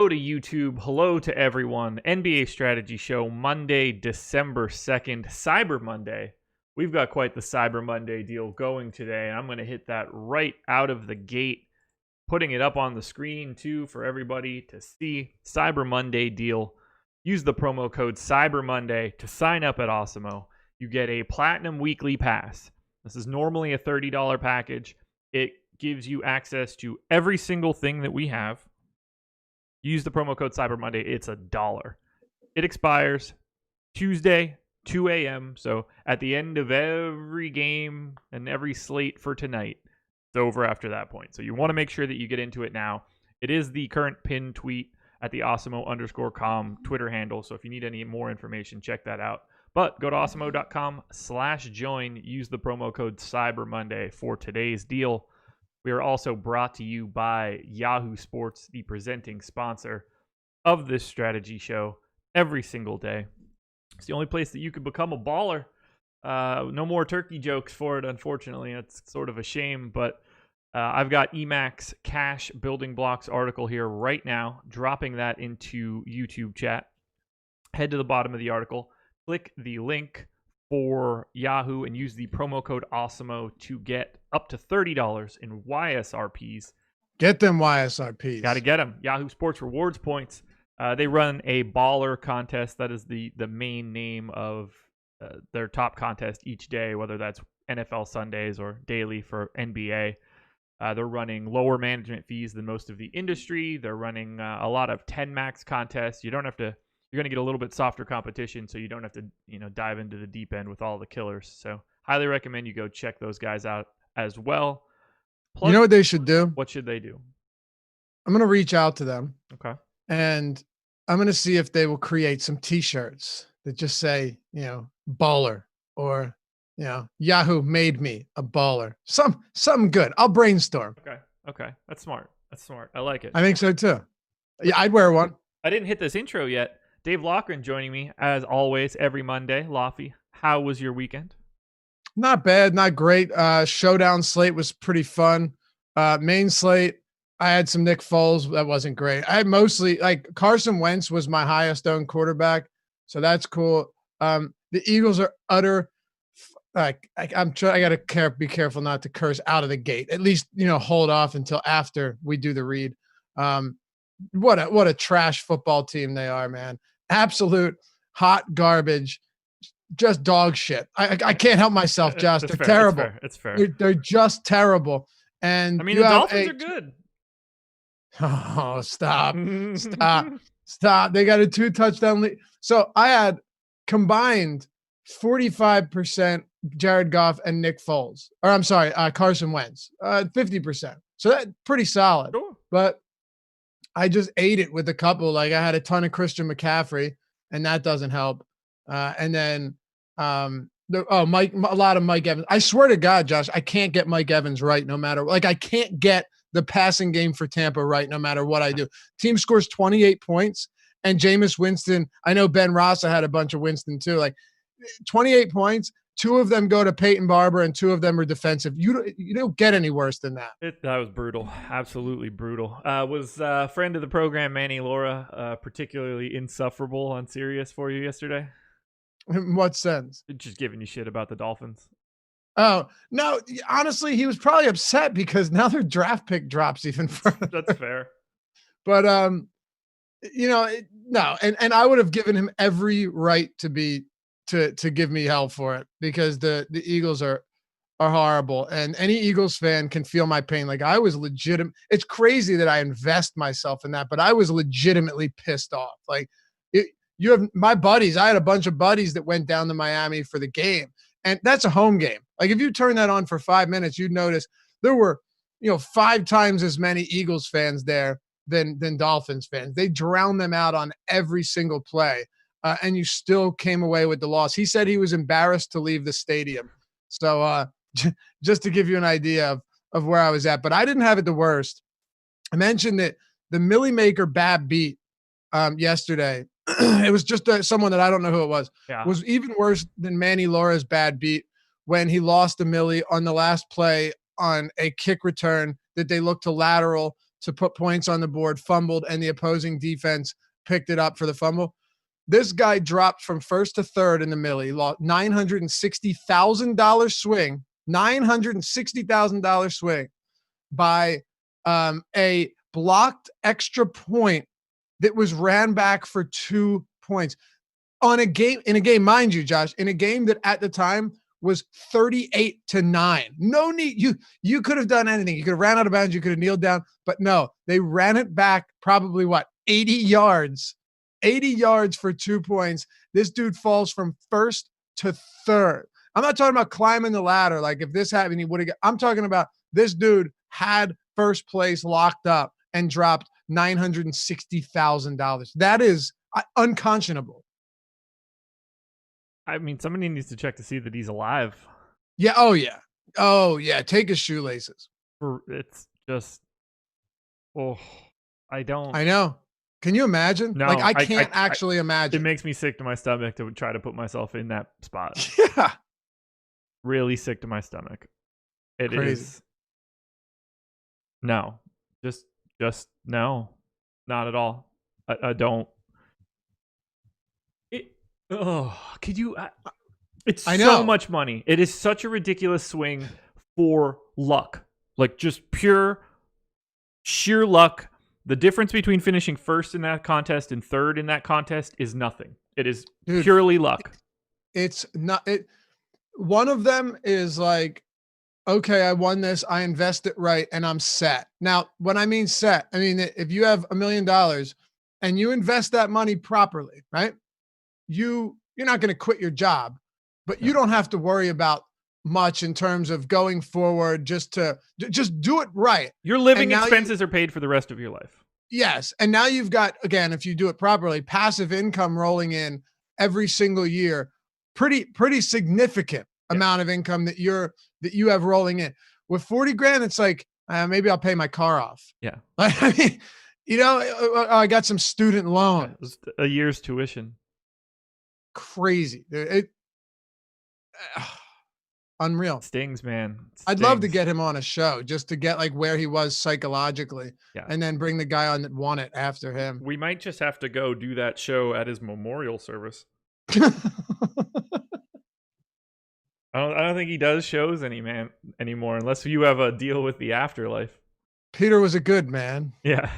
Hello to YouTube. Hello to everyone. NBA Strategy Show, Monday, December 2nd, Cyber Monday. We've got quite the Cyber Monday deal going today, and I'm going to hit that right out of the gate, putting it up on the screen too for everybody to see. Cyber Monday deal. Use the promo code Cyber Monday to sign up at Awesemo. You get a Platinum Weekly Pass. This is normally a $30 package. It gives you access to every single thing that we have. Use the promo code Cyber Monday. It's $1. It expires Tuesday, 2 a.m. So at the end of every game and every slate for tonight, it's over after that point. So you want to make sure that you get into it now. It is the current pinned tweet at the Awesemo_com Twitter handle. So if you need any more information, check that out. But go to awesemo.com/join. Use the promo code Cyber Monday for today's deal. We are also brought to you by Yahoo Sports, the presenting sponsor of this strategy show every single day. It's the only place that you can become a baller. No more turkey jokes for it, unfortunately. It's sort of a shame, but I've got Emacs Cash Building Blocks article here right now, dropping that into YouTube chat. Head to the bottom of the article, click the link for Yahoo and use the promo code AWESEMO to get up to $30 in YSRPs. Get them YSRPs. Got to get them. Yahoo Sports Rewards points. They run a baller contest. That is the main name of their top contest each day, whether that's NFL Sundays or daily for NBA. They're running lower management fees than most of the industry. They're running a lot of 10 max contests. You don't have to. You're going to get a little bit softer competition, so you don't have to, dive into the deep end with all the killers. So highly recommend you go check those guys out as well. Plus, you know what they should do? What should they do? I'm going to reach out to them. Okay. And I'm going to see if they will create some t-shirts that just say, baller, or, Yahoo made me a baller. Something good. I'll brainstorm. Okay. That's smart. I like it. I think so too. Yeah, I'd wear one. I didn't hit this intro yet. Dave Loughran joining me, as always, every Monday. Laufey, how was your weekend? Not bad, not great. Showdown slate was pretty fun. Main slate, I had some Nick Foles. That wasn't great. I had mostly, Carson Wentz was my highest owned quarterback, so that's cool. The Eagles are utter, I got to be careful not to curse out of the gate. At least, hold off until after we do the read. What a trash football team they are, man. Absolute hot garbage, just dog shit. I can't help myself, Josh. They're terrible. It's fair. They're just terrible. And I mean, the Dolphins are good. Oh, stop. They got a 2-touchdown lead. So I had combined 45% Jared Goff and Nick Foles. Or I'm sorry, Carson Wentz. 50%. So that's pretty solid. Sure. But I just ate it with a couple. I had a ton of Christian McCaffrey, and that doesn't help. And then a lot of Mike Evans. I swear to God, Josh, I can't get Mike Evans right no matter. I can't get the passing game for Tampa right no matter what I do. Team scores 28 points, and Jameis Winston. I know Ben Rossa had a bunch of Winston too. 28 points. 2 of them go to Peyton Barber, and 2 of them are defensive. You don't get any worse than that. That was brutal. Absolutely brutal. Was friend of the program, Manny Laura, particularly insufferable on Sirius for you yesterday? In what sense? Just giving you shit about the Dolphins. Oh, no. Honestly, he was probably upset because now their draft pick drops even further. That's fair. But, no. And I would have given him every right to give me hell for it, because the Eagles are horrible, and any Eagles fan can feel my pain. I was legitimate. It's crazy that I invest myself in that, but I was legitimately pissed off. You have my buddies. I had a bunch of buddies that went down to Miami for the game, and that's a home game. If you turn that on for 5 minutes, you'd notice there were, 5 times as many Eagles fans there than Dolphins fans. They drowned them out on every single play. And you still came away with the loss. He said he was embarrassed to leave the stadium. So just to give you an idea of where I was at. But I didn't have it the worst. I mentioned that the Millie Maker bad beat yesterday. It was just someone that I don't know who it was. Yeah. Was even worse than Manny Laura's bad beat when he lost to Millie on the last play on a kick return that they looked to lateral to put points on the board, fumbled, and the opposing defense picked it up for the fumble. This guy dropped from first to third in the middle. He lost $960,000 swing, $960,000 swing by a blocked extra point that was ran back for 2 points in a game, mind you, Josh, in a game that at the time was 38-9. No need. You could have done anything. You could have ran out of bounds. You could have kneeled down, but no, they ran it back probably 80 yards for 2 points. This dude falls from first to third. I'm not talking about climbing the ladder. Like if this happened, he would have. I'm talking about this dude had first place locked up and dropped $960,000. That is unconscionable. I mean, somebody needs to check to see that he's alive. Yeah. Oh yeah. Take his shoelaces. It's just, I know. Can you imagine? No, I can't actually imagine. It makes me sick to my stomach to try to put myself in that spot. Yeah. Really sick to my stomach. It Crazy. is. No, just no, not at all. I don't. Could you? It's so much money. It is such a ridiculous swing for luck, like just sheer luck. The difference between finishing first in that contest and third in that contest is nothing. It is purely luck. It's not. One of them is like, okay, I won this. I invest it right, and I'm set. Now, when I mean set, I mean if you have $1 million and you invest that money properly, right? You're not going to quit your job, but you don't have to worry about much in terms of going forward. Just do it right. Your living expenses are paid for the rest of your life. Yes, and now you've got, again, if you do it properly, passive income rolling in every single year. Pretty significant amount of income that you have rolling in. With 40 grand, it's like maybe I'll pay my car off. Yeah, I mean, I got some student loans, a year's tuition. Crazy. Unreal. Stings, man. I'd love to get him on a show just to get like where he was psychologically, and then bring the guy on that won it after him. We might just have to go do that show at his memorial service. I don't think he does shows anymore unless you have a deal with the afterlife. Peter was a good man. Yeah.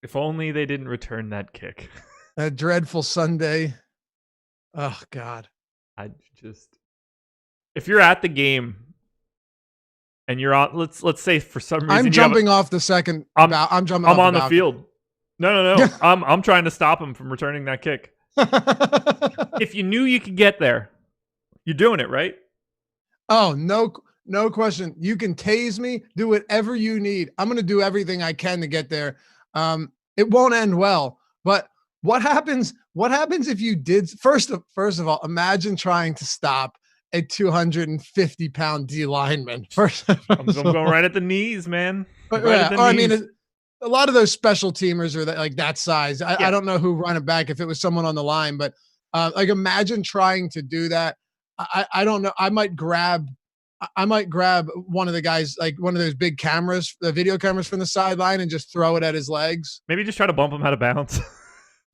If only they didn't return that kick. That dreadful Sunday. Oh God. If you're at the game and you're on, let's say for some reason I'm jumping off the second. I'm on the field. No. I'm trying to stop him from returning that kick. If you knew you could get there, you're doing it, right? Oh, no question. You can tase me, do whatever you need. I'm going to do everything I can to get there. It won't end well, but what happens if you did? First of all, imagine trying to stop a 250-pound D lineman. I'm going right at the knees, man. I mean, a lot of those special teamers are that size. I don't know who run it back if it was someone on the line, but imagine trying to do that. I don't know. I might grab one of the guys, like one of those big cameras, the video cameras from the sideline, and just throw it at his legs. Maybe just try to bump him out of bounds.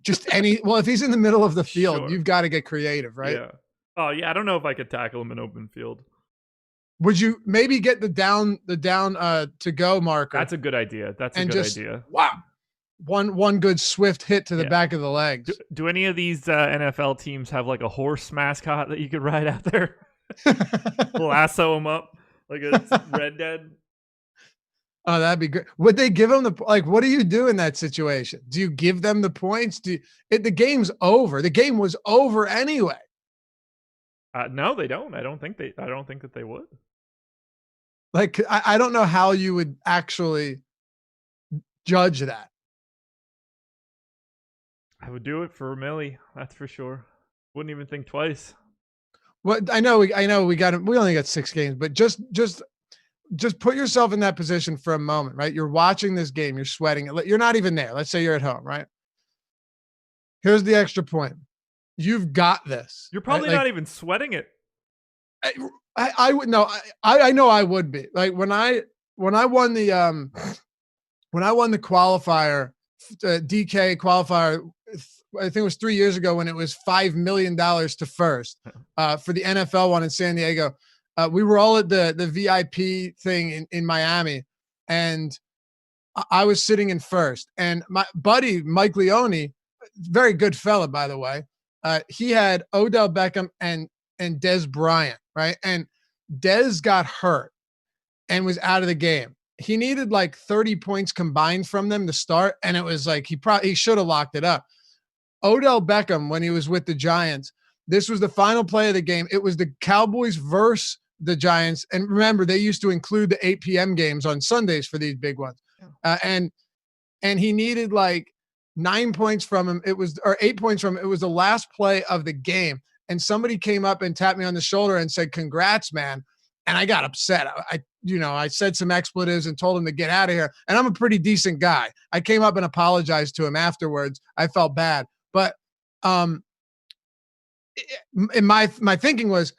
If he's in the middle of the field, You've got to get creative, right? Yeah. Oh yeah. I don't know if I could tackle him in open field. Would you maybe get the down to go marker? That's a good idea. Idea. Wow. One good swift hit to the back of the legs. Do any of these NFL teams have like a horse mascot that you could ride out there? Lasso him up like a Red Dead. Oh, that'd be great. Would they give them what do you do in that situation? Do you give them the points? The game's over. The game was over anyway. No, they don't. I don't think that they would. Like, I don't know how you would actually judge that. I would do it for a milli. That's for sure. Wouldn't even think twice. Well, I know we only got 6 games, but just put yourself in that position for a moment, right? You're watching this game, you're sweating it. You're not even there. Let's say you're at home, right? Here's the extra point. You've got this. You're probably not even sweating it. I would know. I know I would be. Like when I won the when I won the qualifier, DK qualifier, I think it was 3 years ago when it was $5 million to first for the NFL one in San Diego. We were all at the VIP thing in Miami, and I was sitting in first. And my buddy, Mike Leone, very good fella, by the way, he had Odell Beckham and Dez Bryant, right? And Dez got hurt and was out of the game. He needed like 30 points combined from them to start, and it was like he should have locked it up. Odell Beckham, when he was with the Giants, this was the final play of the game. It was the Cowboys versus the Giants, and remember, they used to include the 8 p.m. games on Sundays for these big ones. And he needed like 9 points from him. Or 8 points from him. It was the last play of the game, and somebody came up and tapped me on the shoulder and said, "Congrats, man." And I got upset. I said some expletives and told him to get out of here. And I'm a pretty decent guy. I came up and apologized to him afterwards. I felt bad, but in my thinking was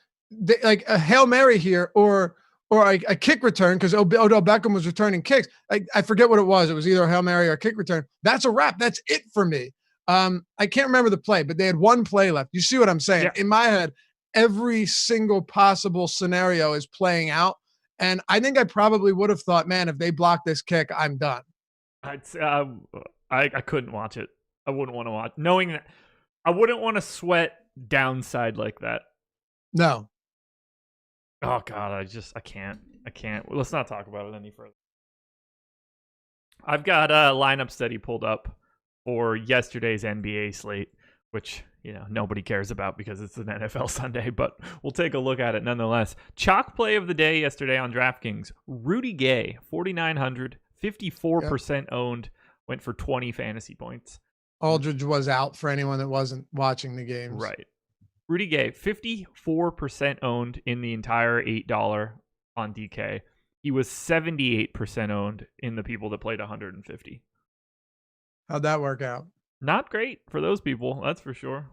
like a Hail Mary here or a kick return, because Odell Beckham was returning kicks. I forget what it was. It was either a Hail Mary or a kick return. That's a wrap. That's it for me. I can't remember the play, but they had one play left. You see what I'm saying? Yeah. In my head, every single possible scenario is playing out. And I think I probably would have thought, man, if they block this kick, I'm done. I couldn't watch it. I wouldn't want to watch, knowing that I wouldn't want to sweat downside like that. No. Oh God, I can't. Well, let's not talk about it any further. I've got a lineup study pulled up for yesterday's NBA slate, which, nobody cares about because it's an NFL Sunday, but we'll take a look at it nonetheless. Chalk play of the day yesterday on DraftKings. Rudy Gay, 4,900, 54% owned, went for 20 fantasy points. Aldridge was out for anyone that wasn't watching the games. Right. Rudy Gay, 54% owned in the entire $8 on DK. He was 78% owned in the people that played 150. How'd that work out? Not great for those people, that's for sure.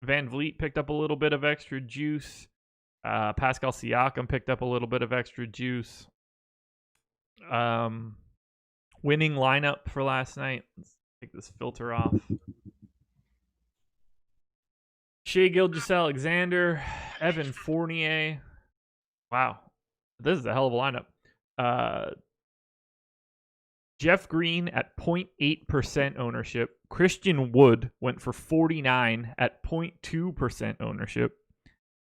Van Vliet picked up a little bit of extra juice. Pascal Siakam picked up a little bit of extra juice. Winning lineup for last night. Let's take this filter off. Shai Gilgeous-Alexander, Evan Fournier. Wow, this is a hell of a lineup. Jeff Green at 0.8% ownership. Christian Wood went for 49 at 0.2% ownership.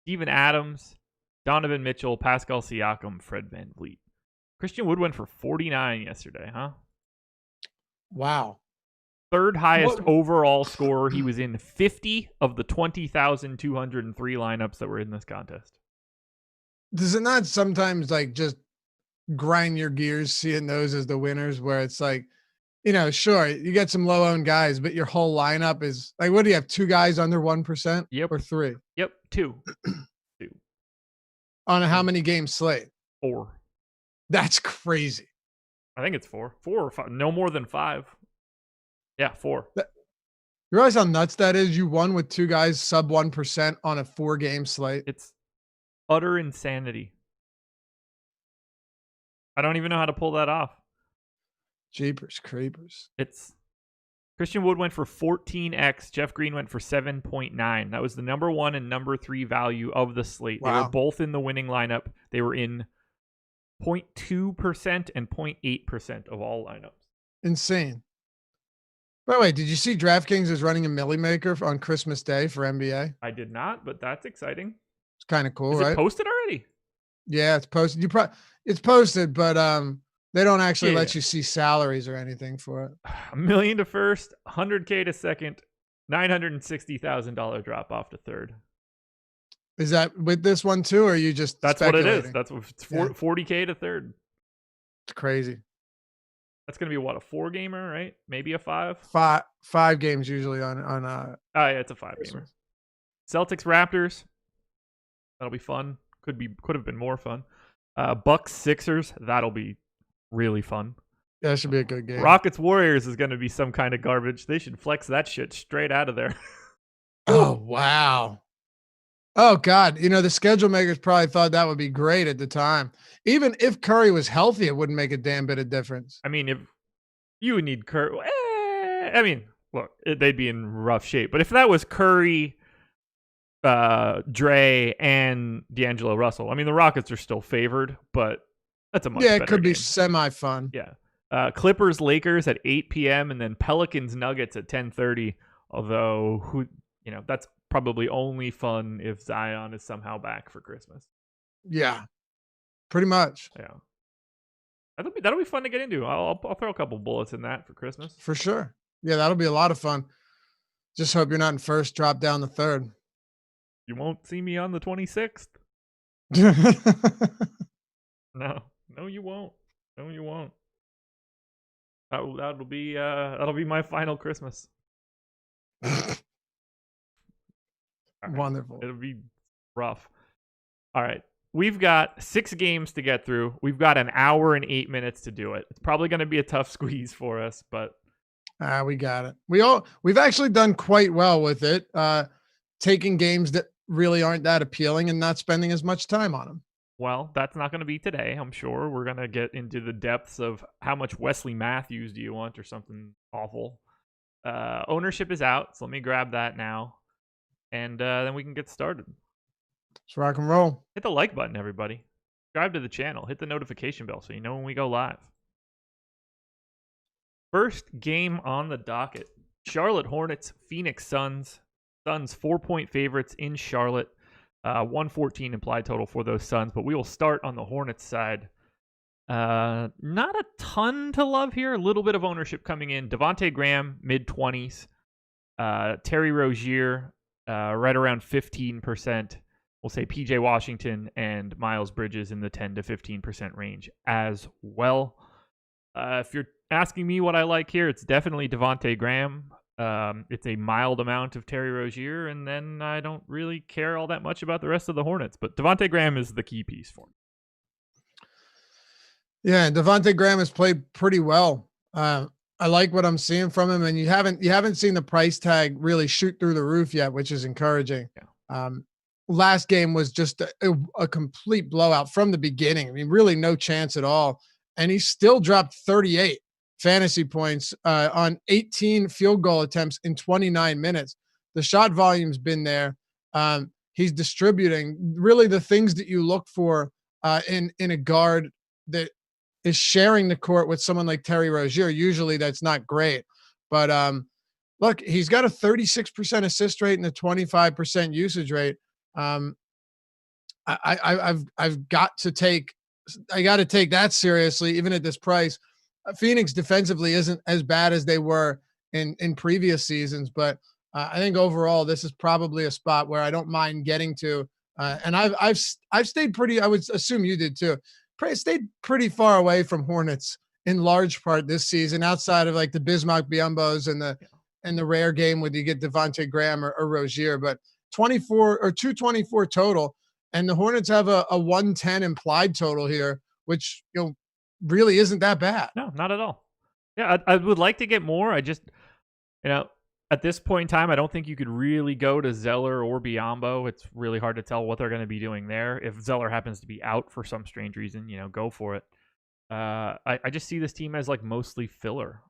Steven Adams, Donovan Mitchell, Pascal Siakam, Fred Van Vliet. Christian Wood went for 49 yesterday, huh? Wow. Third highest overall scorer. He was in 50 of the 20,203 lineups that were in this contest. Does it not sometimes like just grind your gears seeing those as the winners, where it's like, sure, you get some low owned guys, but your whole lineup is like, what do you have? 2 guys under 1%? Yep. Or 3? Yep. 2. On a how many game slate? 4. That's crazy. I think it's 4. 4 or 5. No more than 5. Yeah, 4. You realize how nuts that is? You won with 2 guys sub 1% on a 4-game slate. It's utter insanity. I don't even know how to pull that off. Jeepers creepers. It's Christian Wood went for 14x. Jeff Green went for 7.9. That was the number 1 and number 3 value of the slate. Wow. They were both in the winning lineup. They were in 0.2% and 0.8% of all lineups. Insane. By the way, did you see DraftKings is running a Millie Maker on Christmas Day for NBA? I did not, but that's exciting. It's kind of cool, right? Is it posted already? Yeah, it's posted. It's posted, but they don't actually let you see salaries or anything for it. $1 million to first, $100K to second, $960,000 drop off to third. Is that with this one too, or are you just That's what it is. That's what it's 40K to third. It's crazy. That's gonna be what, a 4-gamer, right? Maybe a 5. 5 games usually on. Oh yeah, it's a 5-gamer. Celtics Raptors. That'll be fun. Could have been more fun. Bucks Sixers. That'll be really fun. Yeah, that should be a good game. Rockets Warriors is gonna be some kind of garbage. They should flex that shit straight out of there. Oh wow. Oh God. The schedule makers probably thought that would be great at the time. Even if Curry was healthy, it wouldn't make a damn bit of difference. I mean, You would need Curry. I mean, look, they'd be in rough shape. But if that was Curry, Dre, and D'Angelo Russell, I mean, the Rockets are still favored, but that's a much better it could be game. semi-fun. Yeah. Clippers, Lakers at 8 p.m. and then Pelicans, Nuggets at 10:30. Although, that's probably only fun if Zion is somehow back for Christmas. Yeah, pretty much. Yeah. That'll be fun to get into. I'll throw a couple bullets in that for Christmas. For sure. Yeah, that'll be a lot of fun. Just hope you're not in first, drop down the third. You won't see me on the 26th. No, you won't. No, you won't. That'll be my final Christmas. Right. Wonderful. It'll be rough. All right. We've got 6 games to get through. We've got an hour and 8 minutes to do it. It's probably going to be a tough squeeze for us, but we got it. We've actually done quite well with it. Taking games that really aren't that appealing and not spending as much time on them. Well, that's not going to be today, I'm sure. We're going to get into the depths of how much Wesley Matthews do you want or something awful. Ownership is out, so let me grab that now. And then we can get started. Let's rock and roll. Hit the like button, everybody. Subscribe to the channel. Hit the notification bell so you know when we go live. First game on the docket. Charlotte Hornets, Phoenix Suns. Suns 4-point favorites in Charlotte. 114 implied total for those Suns, but we will start on the Hornets side. Not a ton to love here. A little bit of ownership coming in. Devontae Graham, mid-20s. Terry Rozier, right around 15%. We'll say PJ Washington and Miles Bridges in the 10 to 15% range as well. If you're asking me what I like here, it's definitely Devontae Graham. It's a mild amount of Terry Rozier, and then I don't really care all that much about the rest of the Hornets. But Devontae Graham is the key piece for me. Yeah, Devontae Graham has played pretty well. I like what I'm seeing from him, and you haven't seen the price tag really shoot through the roof yet, which is encouraging. Yeah. Last game was just a complete blowout from the beginning. I mean, really no chance at all. And he still dropped 38 fantasy points on 18 field goal attempts in 29 minutes. The shot volume's been there. He's distributing really the things that you look for in a guard that is sharing the court with someone like Terry Rozier. Usually that's not great. But look, he's got a 36% assist rate and a 25% usage rate. I've got to take that seriously, even at this price. Phoenix defensively isn't as bad as they were in previous seasons, but I think overall this is probably a spot where I don't mind getting to. And I've stayed pretty. I would assume you did too. Stayed pretty far away from Hornets in large part this season, outside of like the Bismack Biyombo's and the rare game when you get Devontae Graham or Rozier, but 24 or 224 total. And the Hornets have a 110 implied total here, which, really isn't that bad. No, not at all. Yeah, I would like to get more. I just, at this point in time, I don't think you could really go to Zeller or Biyombo. It's really hard to tell what they're going to be doing there. If Zeller happens to be out for some strange reason, go for it. I just see this team as like mostly filler.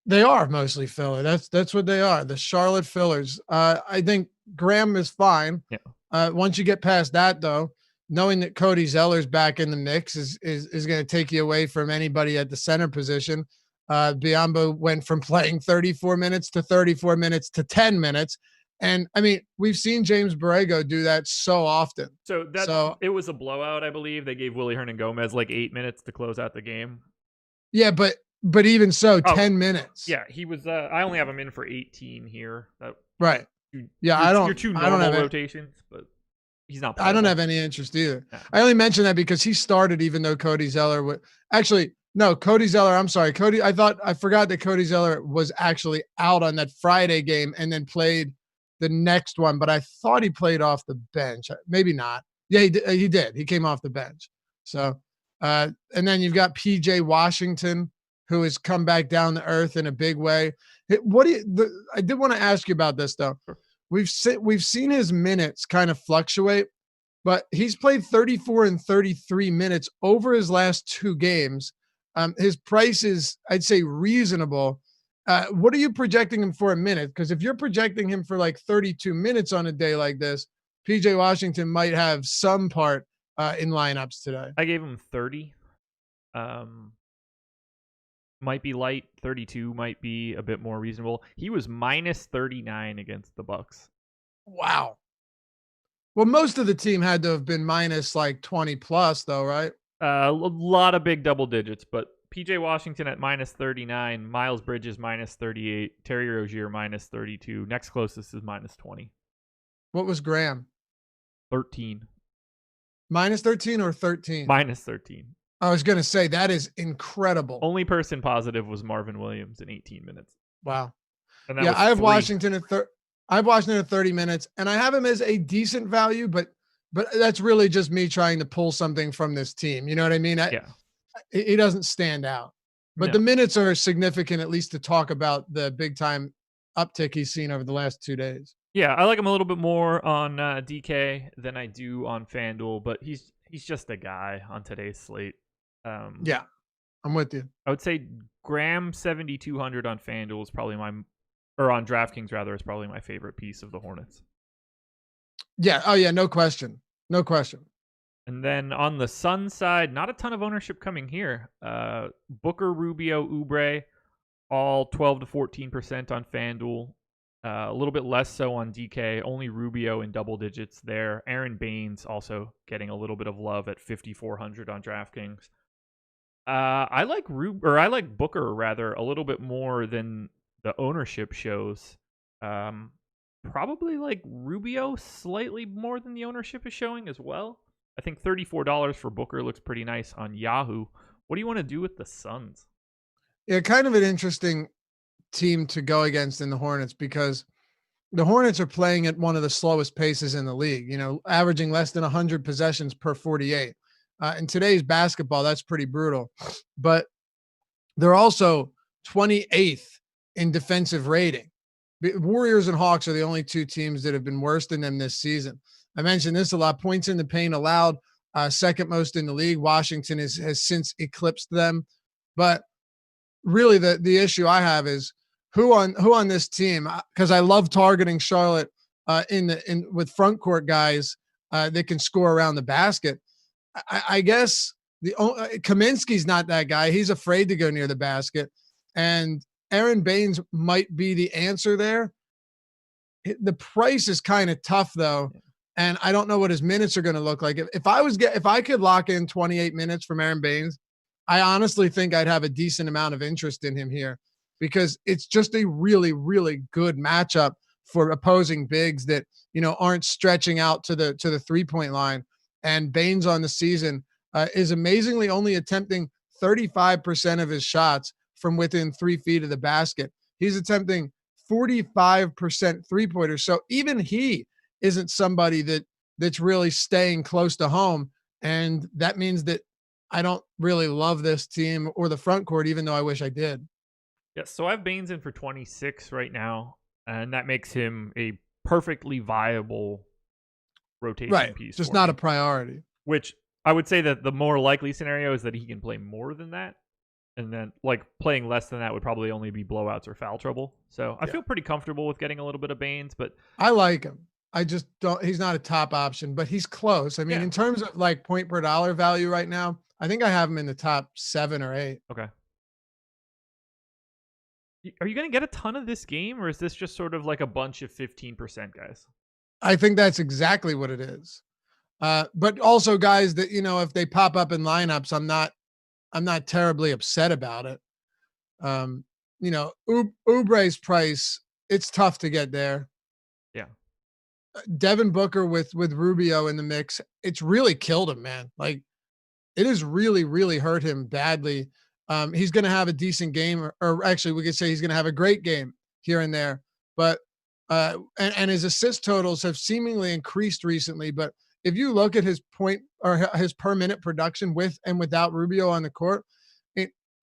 They are mostly filler. That's what they are. The Charlotte fillers. I think Graham is fine. Yeah. Once you get past that, though, knowing that Cody Zeller's back in the mix is going to take you away from anybody at the center position. Biyombo went from playing 34 minutes to 34 minutes to 10 minutes. And I mean, we've seen James Borrego do that so often. So it was a blowout, I believe. They gave Willy Hernangomez like 8 minutes to close out the game. Yeah, but even so, 10 minutes. Yeah, he was. I only have him in for 18 here. Right. I don't have rotations, but he's not. I don't have any interest either. Yeah. I only mention that because he started, even though Cody Zeller would actually. No, Cody Zeller. I'm sorry, Cody. I forgot that Cody Zeller was actually out on that Friday game and then played the next one. But I thought he played off the bench. Maybe not. Yeah, he did. He came off the bench. So, and then you've got PJ Washington, who has come back down to earth in a big way. I did want to ask you about this though. We've seen his minutes kind of fluctuate, but he's played 34 and 33 minutes over his last 2 games. His price is, I'd say, reasonable. What are you projecting him for a minute? Because if you're projecting him for like 32 minutes on a day like this, PJ Washington might have some part in lineups today. I gave him 30. Might be light. 32 might be a bit more reasonable. He was minus 39 against the Bucks. Wow. Well, most of the team had to have been minus like 20 plus, though, right? A lot of big double digits, but PJ Washington at minus 39, Miles Bridges minus 38, Terry Rozier minus 32. Next closest is minus 20. What was Graham? 13. Minus 13 or 13? Minus 13. I was going to say, that is incredible. Only person positive was Marvin Williams in 18 minutes. Wow. And that Yeah, was I have three. Washington at I have Washington at 30 minutes, and I have him as a decent value, but that's really just me trying to pull something from this team. You know what I mean? Yeah. He doesn't stand out. But the minutes are significant, at least to talk about the big time uptick he's seen over the last 2 days. Yeah, I like him a little bit more on DK than I do on FanDuel, but he's just a guy on today's slate. Yeah, I'm with you. I would say Graham 7,200 on FanDuel is probably on DraftKings rather, is probably my favorite piece of the Hornets. Yeah. Oh yeah. No question. No question. And then on the Suns side, not a ton of ownership coming here. Booker, Rubio, Oubre, all 12 to 14% on FanDuel. A little bit less so on DK. Only Rubio in double digits there. Aaron Baines also getting a little bit of love at 5,400 on DraftKings. I like Booker rather a little bit more than the ownership shows. Probably like Rubio slightly more than the ownership is showing as well. I think $34 for Booker looks pretty nice on Yahoo. What do you want to do with the Suns? Yeah, kind of an interesting team to go against in the Hornets, because the Hornets are playing at one of the slowest paces in the league, averaging less than 100 possessions per 48. In today's basketball, that's pretty brutal. But they're also 28th in defensive rating. Warriors and Hawks are the only two teams that have been worse than them this season. I mentioned this a lot. Points in the paint allowed, second most in the league. Washington has since eclipsed them. But really the issue I have is who on this team, because I love targeting Charlotte with front court guys that can score around the basket. I guess Kaminsky's not that guy. He's afraid to go near the basket, and Aaron Baines might be the answer there. The price is kind of tough though, and I don't know what his minutes are going to look like. If I could lock in 28 minutes from Aaron Baines, I honestly think I'd have a decent amount of interest in him here, because it's just a really, really good matchup for opposing bigs that aren't stretching out to the 3-point line. And Baines on the season is amazingly only attempting 35% of his shots from within 3 feet of the basket. He's attempting 45% three-pointers. So even he isn't somebody that's really staying close to home. And that means that I don't really love this team or the front court, even though I wish I did. Yes, so I have Baines in for 26 right now, and that makes him a perfectly viable rotation piece. Just not a priority. Which I would say that the more likely scenario is that he can play more than that. And then like playing less than that would probably only be blowouts or foul trouble. So I feel pretty comfortable with getting a little bit of Baines, but I like him. I just don't, he's not a top option, but he's close. I mean, in terms of like point per dollar value right now, I think I have him in the top 7 or 8. Okay. Are you going to get a ton of this game, or is this just sort of like a bunch of 15% guys? I think that's exactly what it is. But also guys that, if they pop up in lineups, I'm not terribly upset about it. Oubre's price, it's tough to get there. Yeah. Devin Booker with Rubio in the mix, it's really killed him, man. Like, it has really, really hurt him badly. He's going to have a decent game, or actually we could say he's going to have a great game here and there. But and his assist totals have seemingly increased recently. But if you look at his point or his per minute production with and without Rubio on the court,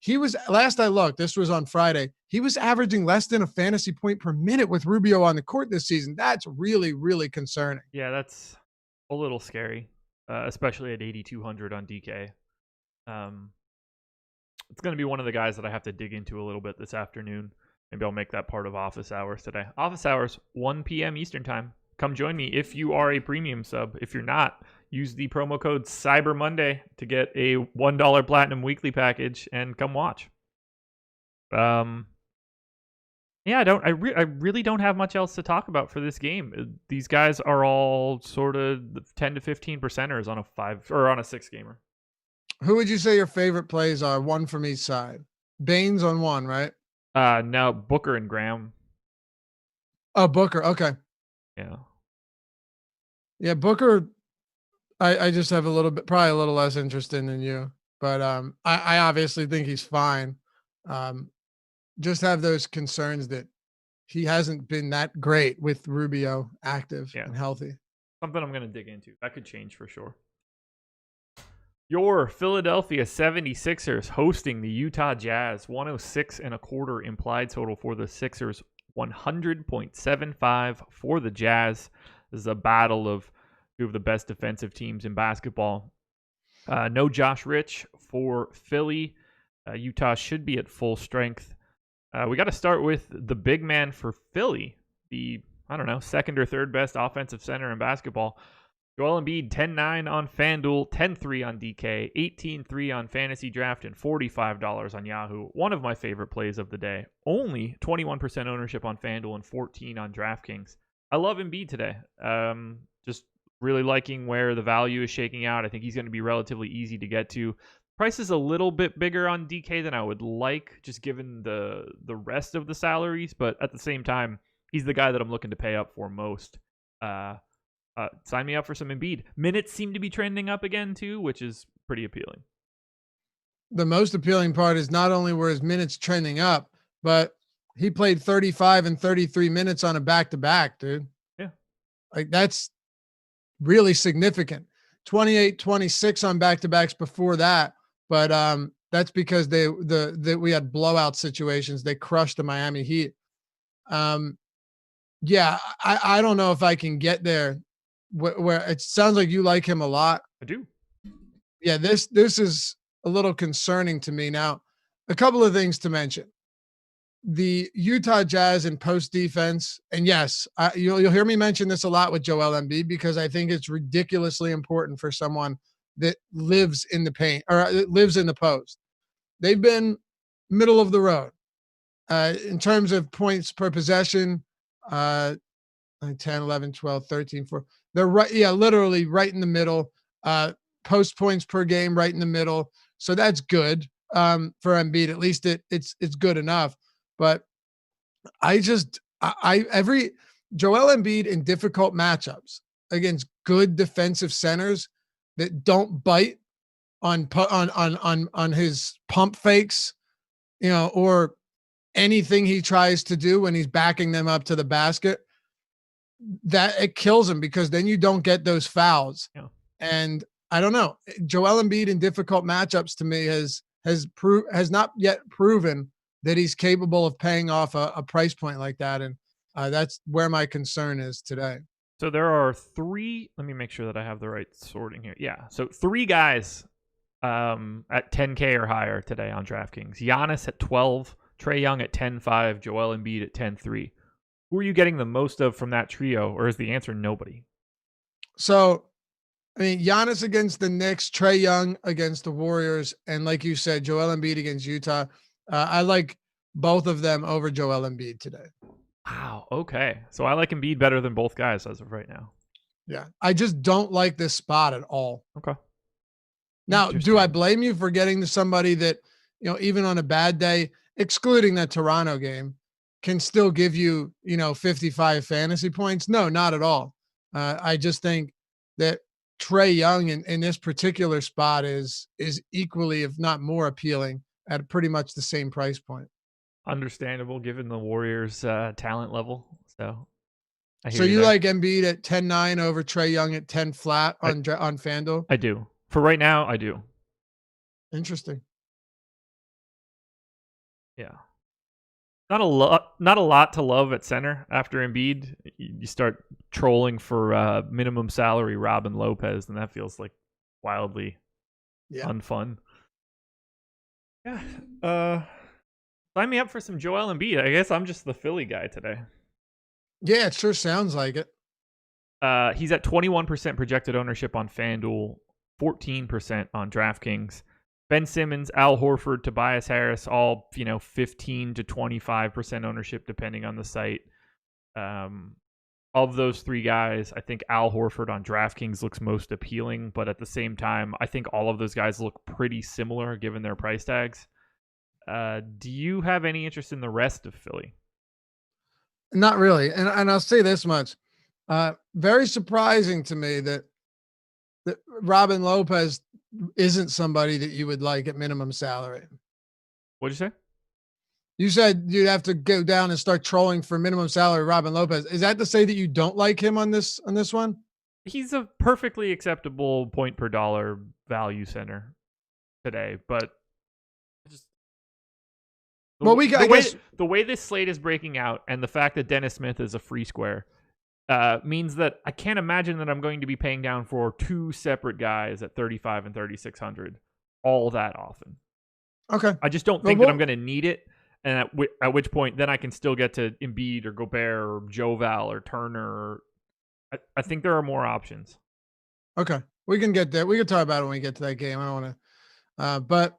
he was, last I looked, this was on Friday, he was averaging less than a fantasy point per minute with Rubio on the court this season. That's really, really concerning. Yeah, that's a little scary, especially at 8,200 on DK. it's going to be one of the guys that I have to dig into a little bit this afternoon. Maybe I'll make that part of office hours today. Office hours, 1 p.m. Eastern time. Come join me if you are a premium sub. If you're not, use the promo code Cyber Monday to get a $1 Platinum Weekly package and come watch. Yeah, I really don't have much else to talk about for this game. These guys are all sort of 10 to 15 percenters on a 5 or on a 6 gamer. Who would you say your favorite plays are? One from each side. Baines on one, right? No, Booker and Graham. Oh, Booker. Okay. Yeah. Yeah, Booker. I just have probably a little less interested than you, but I obviously think he's fine. Just have those concerns that he hasn't been that great with Rubio active and healthy. Something I'm going to dig into. That could change for sure. Your Philadelphia 76ers hosting the Utah Jazz. 106.25 implied total for the Sixers. 100.75 for the Jazz. This is a battle of two of the best defensive teams in basketball. No Josh Rich for Philly. Utah should be at full strength. We got to start with the big man for Philly, the, second or third best offensive center in basketball. Joel Embiid, 10-9 on FanDuel, 10-3 on DK, 18-3 on Fantasy Draft, and $45 on Yahoo. One of my favorite plays of the day. Only 21% ownership on FanDuel and 14 on DraftKings. I love Embiid today. Just really liking where the value is shaking out. I think he's going to be relatively easy to get to. Price is a little bit bigger on DK than I would like, just given the rest of the salaries. But at the same time, he's the guy that I'm looking to pay up for most. Sign me up for some Embiid. Minutes seem to be trending up again too, which is pretty appealing. The most appealing part is not only were his minutes trending up, but he played 35 and 33 minutes on a back-to-back, dude. Yeah. Like that's really significant. 28, 26 on back-to-backs before that. But that's because we had blowout situations. They crushed the Miami Heat. Yeah, I don't know if I can get there where it sounds like you like him a lot. I do. Yeah, this is a little concerning to me. Now, a couple of things to mention. The Utah Jazz in post defense, and yes, you'll hear me mention this a lot with Joel Embiid because I think it's ridiculously important for someone that lives in the paint or lives in the post. They've been middle of the road in terms of points per possession. 10, 11, 12, 13, 4. They're right. Yeah, literally right in the middle. Post points per game, right in the middle. So that's good for Embiid. At least it's good enough. But every Joel Embiid in difficult matchups against good defensive centers that don't bite on his pump fakes, or anything he tries to do when he's backing them up to the basket, that it kills him because then you don't get those fouls. Yeah. And I don't know, Joel Embiid in difficult matchups to me has not yet proven that he's capable of paying off a price point like that. And that's where my concern is today. So there are 3, let me make sure that I have the right sorting here. Yeah. So 3 guys at 10K or higher today on DraftKings. Giannis at 12, Trae Young at 10.5, Joel Embiid at 10.3. Who are you getting the most of from that trio, or is the answer nobody? So, I mean, Giannis against the Knicks, Trae Young against the Warriors, and like you said, Joel Embiid against Utah. I like both of them over Joel Embiid today. Wow. Okay. So I like Embiid better than both guys as of right now. Yeah. I just don't like this spot at all. Okay. Now, do I blame you for getting to somebody that, even on a bad day, excluding that Toronto game, can still give you, 55 fantasy points? No, not at all. I just think that Trae Young in this particular spot is equally, if not more appealing at pretty much the same price point. Understandable given the Warriors' talent level. So you like Embiid at 10.9 over Trae Young at 10 flat on FanDuel? I do. For right now, I do. Interesting. Yeah. Not a lot to love at center after Embiid. You start trolling for minimum salary Robin Lopez, and that feels like wildly unfun. Yeah. Sign me up for some Joel Embiid. I guess I'm just the Philly guy today. Yeah, it sure sounds like it. He's at 21% projected ownership on FanDuel, 14% on DraftKings. Ben Simmons, Al Horford, Tobias Harris, all 15 to 25% ownership depending on the site. Of those three guys, I think Al Horford on DraftKings looks most appealing, but at the same time, I think all of those guys look pretty similar given their price tags. Do you have any interest in the rest of Philly? Not really. And I'll say this much. Very surprising to me that Robin Lopez isn't somebody that you would like at minimum salary. What'd you say? You said you'd have to go down and start trolling for minimum salary Robin Lopez. Is that to say that you don't like him on this one? He's a perfectly acceptable point per dollar value center today, but just the way this slate is breaking out and the fact that Dennis Smith is a free square means that I can't imagine that I'm going to be paying down for two separate guys at 35 and 3600 all that often. Okay. I just don't think that I'm going to need it. And at which point, then I can still get to Embiid or Gobert or Joval or Turner. I think there are more options. Okay. We can get there. We can talk about it when we get to that game. I don't want to. But,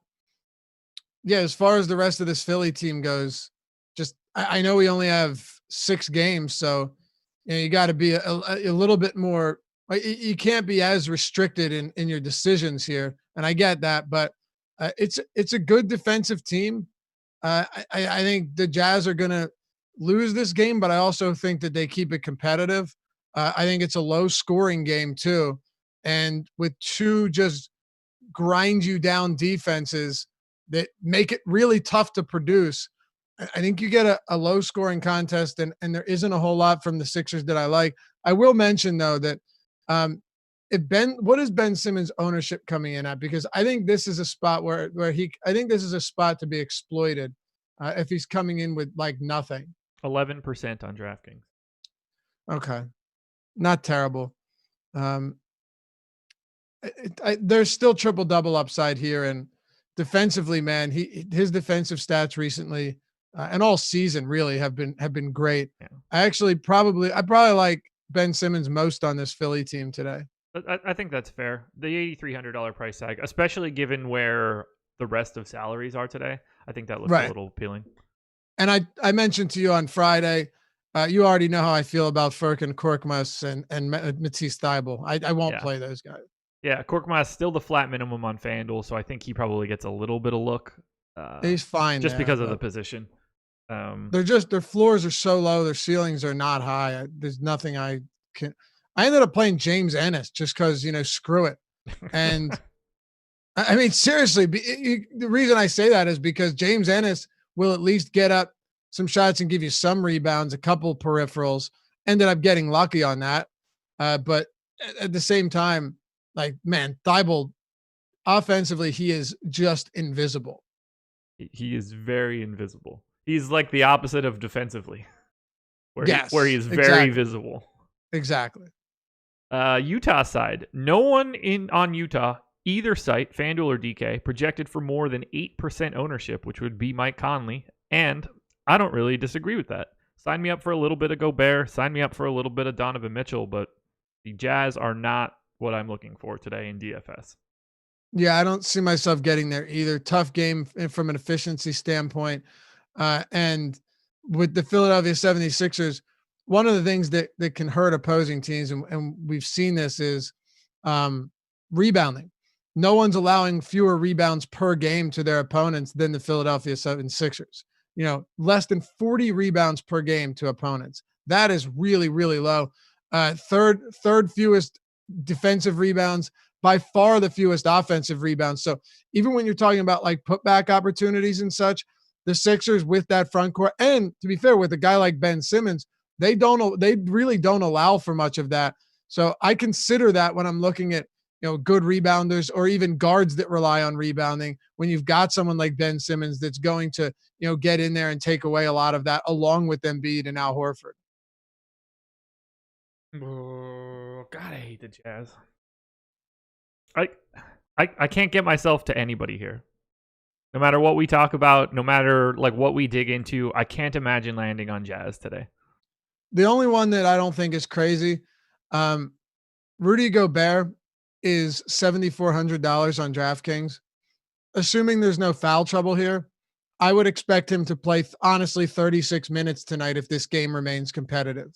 yeah, as far as the rest of this Philly team goes, just I know we only have 6 games. So, you got to be a little bit more. You can't be as restricted in your decisions here. And I get that. But it's a good defensive team. I think the Jazz are going to lose this game, but I also think that they keep it competitive. I think it's a low scoring game too. And with two just grind you down defenses that make it really tough to produce, I think you get a low scoring contest and there isn't a whole lot from the Sixers that I like. I will mention though that what is Ben Simmons ownership coming in at? Because I think this is a spot where I think this is a spot to be exploited if he's coming in with like nothing. 11% on DraftKings. Okay. Not terrible. There's still triple double upside here, and defensively, man, his defensive stats recently and all season really have been great. Yeah. I probably like Ben Simmons most on this Philly team today. I think that's fair. The $8,300 price tag, especially given where the rest of salaries are today, I think that looks a little appealing. And I mentioned to you on Friday, you already know how I feel about Furkan Korkmaz and Matisse Thybulle. I won't play those guys. Yeah, Korkmaz still the flat minimum on FanDuel, so I think he probably gets a little bit of look. He's fine just because of the position. Their floors are so low, their ceilings are not high. There's nothing I can. I ended up playing James Ennis just because screw it. And I mean seriously, the reason I say that is because James Ennis will at least get up some shots and give you some rebounds, a couple peripherals. Ended up getting lucky on that, but at the same time, like man, Thybulle offensively, he is just invisible. He is very invisible. He's like the opposite of defensively, where he is very visible. Exactly. Utah side, no one on Utah, either site, FanDuel or DK, projected for more than 8% ownership, which would be Mike Conley. And I don't really disagree with that. Sign me up for a little bit of Gobert. Sign me up for a little bit of Donovan Mitchell. But the Jazz are not what I'm looking for today in DFS. Yeah, I don't see myself getting there either. Tough game from an efficiency standpoint. And with the Philadelphia 76ers, one of the things that can hurt opposing teams, and we've seen this, is rebounding. No one's allowing fewer rebounds per game to their opponents than the Philadelphia 76ers. Less than 40 rebounds per game to opponents. That is really, really low. Third fewest defensive rebounds, by far the fewest offensive rebounds. So even when you're talking about like putback opportunities and such, the Sixers with that front court, and to be fair, with a guy like Ben Simmons, they really don't allow for much of that. So I consider that when I'm looking at good rebounders or even guards that rely on rebounding, when you've got someone like Ben Simmons that's going to get in there and take away a lot of that, along with Embiid and Al Horford. Oh, God, I hate the Jazz. I can't get myself to anybody here. No matter what we talk about, no matter like what we dig into, I can't imagine landing on Jazz today. The only one that I don't think is crazy, Rudy Gobert is $7,400 on DraftKings. Assuming there's no foul trouble here, I would expect him to play honestly 36 minutes tonight if this game remains competitive.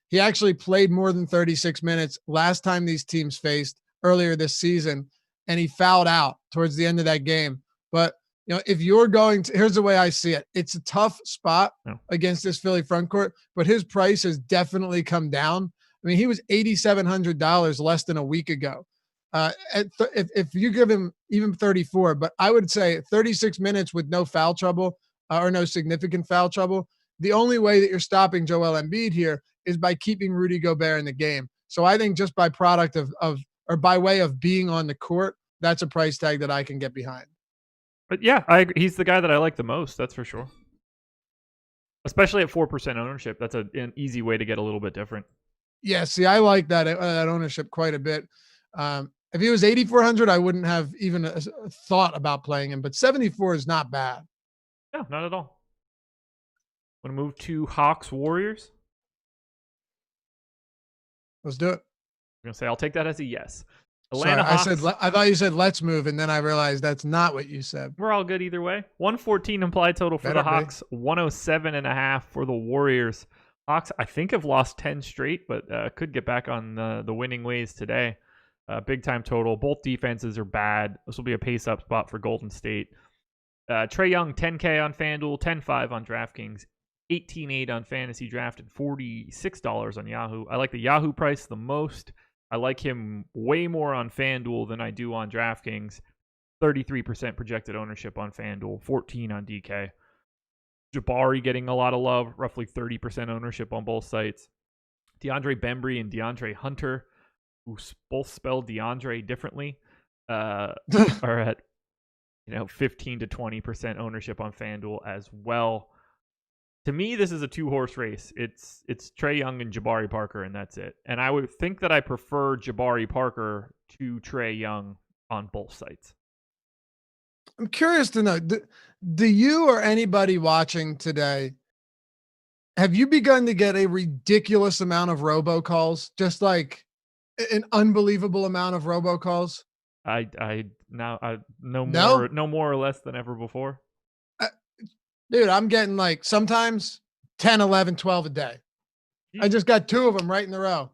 He actually played more than 36 minutes last time these teams faced earlier this season, and he fouled out towards the end of that game. But if you're going to, here's the way I see it. It's a tough spot against this Philly front court, but his price has definitely come down. I mean, he was $8,700 less than a week ago. If you give him even 34, but I would say 36 minutes with no foul trouble or no significant foul trouble, the only way that you're stopping Joel Embiid here is by keeping Rudy Gobert in the game. So I think just by product of or by way of being on the court, that's a price tag that I can get behind. But yeah, I agree. He's the guy that I like the most. That's for sure. Especially at 4% ownership. That's an easy way to get a little bit different. Yeah, see, I like that ownership quite a bit. If he was 8,400, I wouldn't have even a thought about playing him, but 74 is not bad. No, not at all. Want to move to Hawks Warriors? Let's do it. I'm going to say I'll take that as a yes. Atlanta Hawks. I thought you said let's move, and then I realized that's not what you said. We're all good either way. 114 implied total for the Hawks, 107.5 for the Warriors. Hawks, I think, have lost 10 straight, but could get back on the winning ways today. Big time total. Both defenses are bad. This will be a pace up spot for Golden State. Trae Young, 10K on FanDuel, 10.5 on DraftKings, 18.8 on Fantasy Draft, and $46 on Yahoo. I like the Yahoo price the most. I like him way more on FanDuel than I do on DraftKings. 33% projected ownership on FanDuel, 14 on DK. Jabari getting a lot of love, roughly 30% ownership on both sites. DeAndre Bembry and DeAndre Hunter, who both spell DeAndre differently, are at 15 to 20% ownership on FanDuel as well. To me, this is a two-horse race. It's Trae Young and Jabari Parker, and that's it. And I would think that I prefer Jabari Parker to Trae Young on both sites. I'm curious to know, do you or anybody watching today, have you begun to get a ridiculous amount of robocalls? Just like an unbelievable amount of robocalls? I no more or less than ever before. Dude, I'm getting like sometimes 10, 11, 12 a day. I just got two of them right in a row.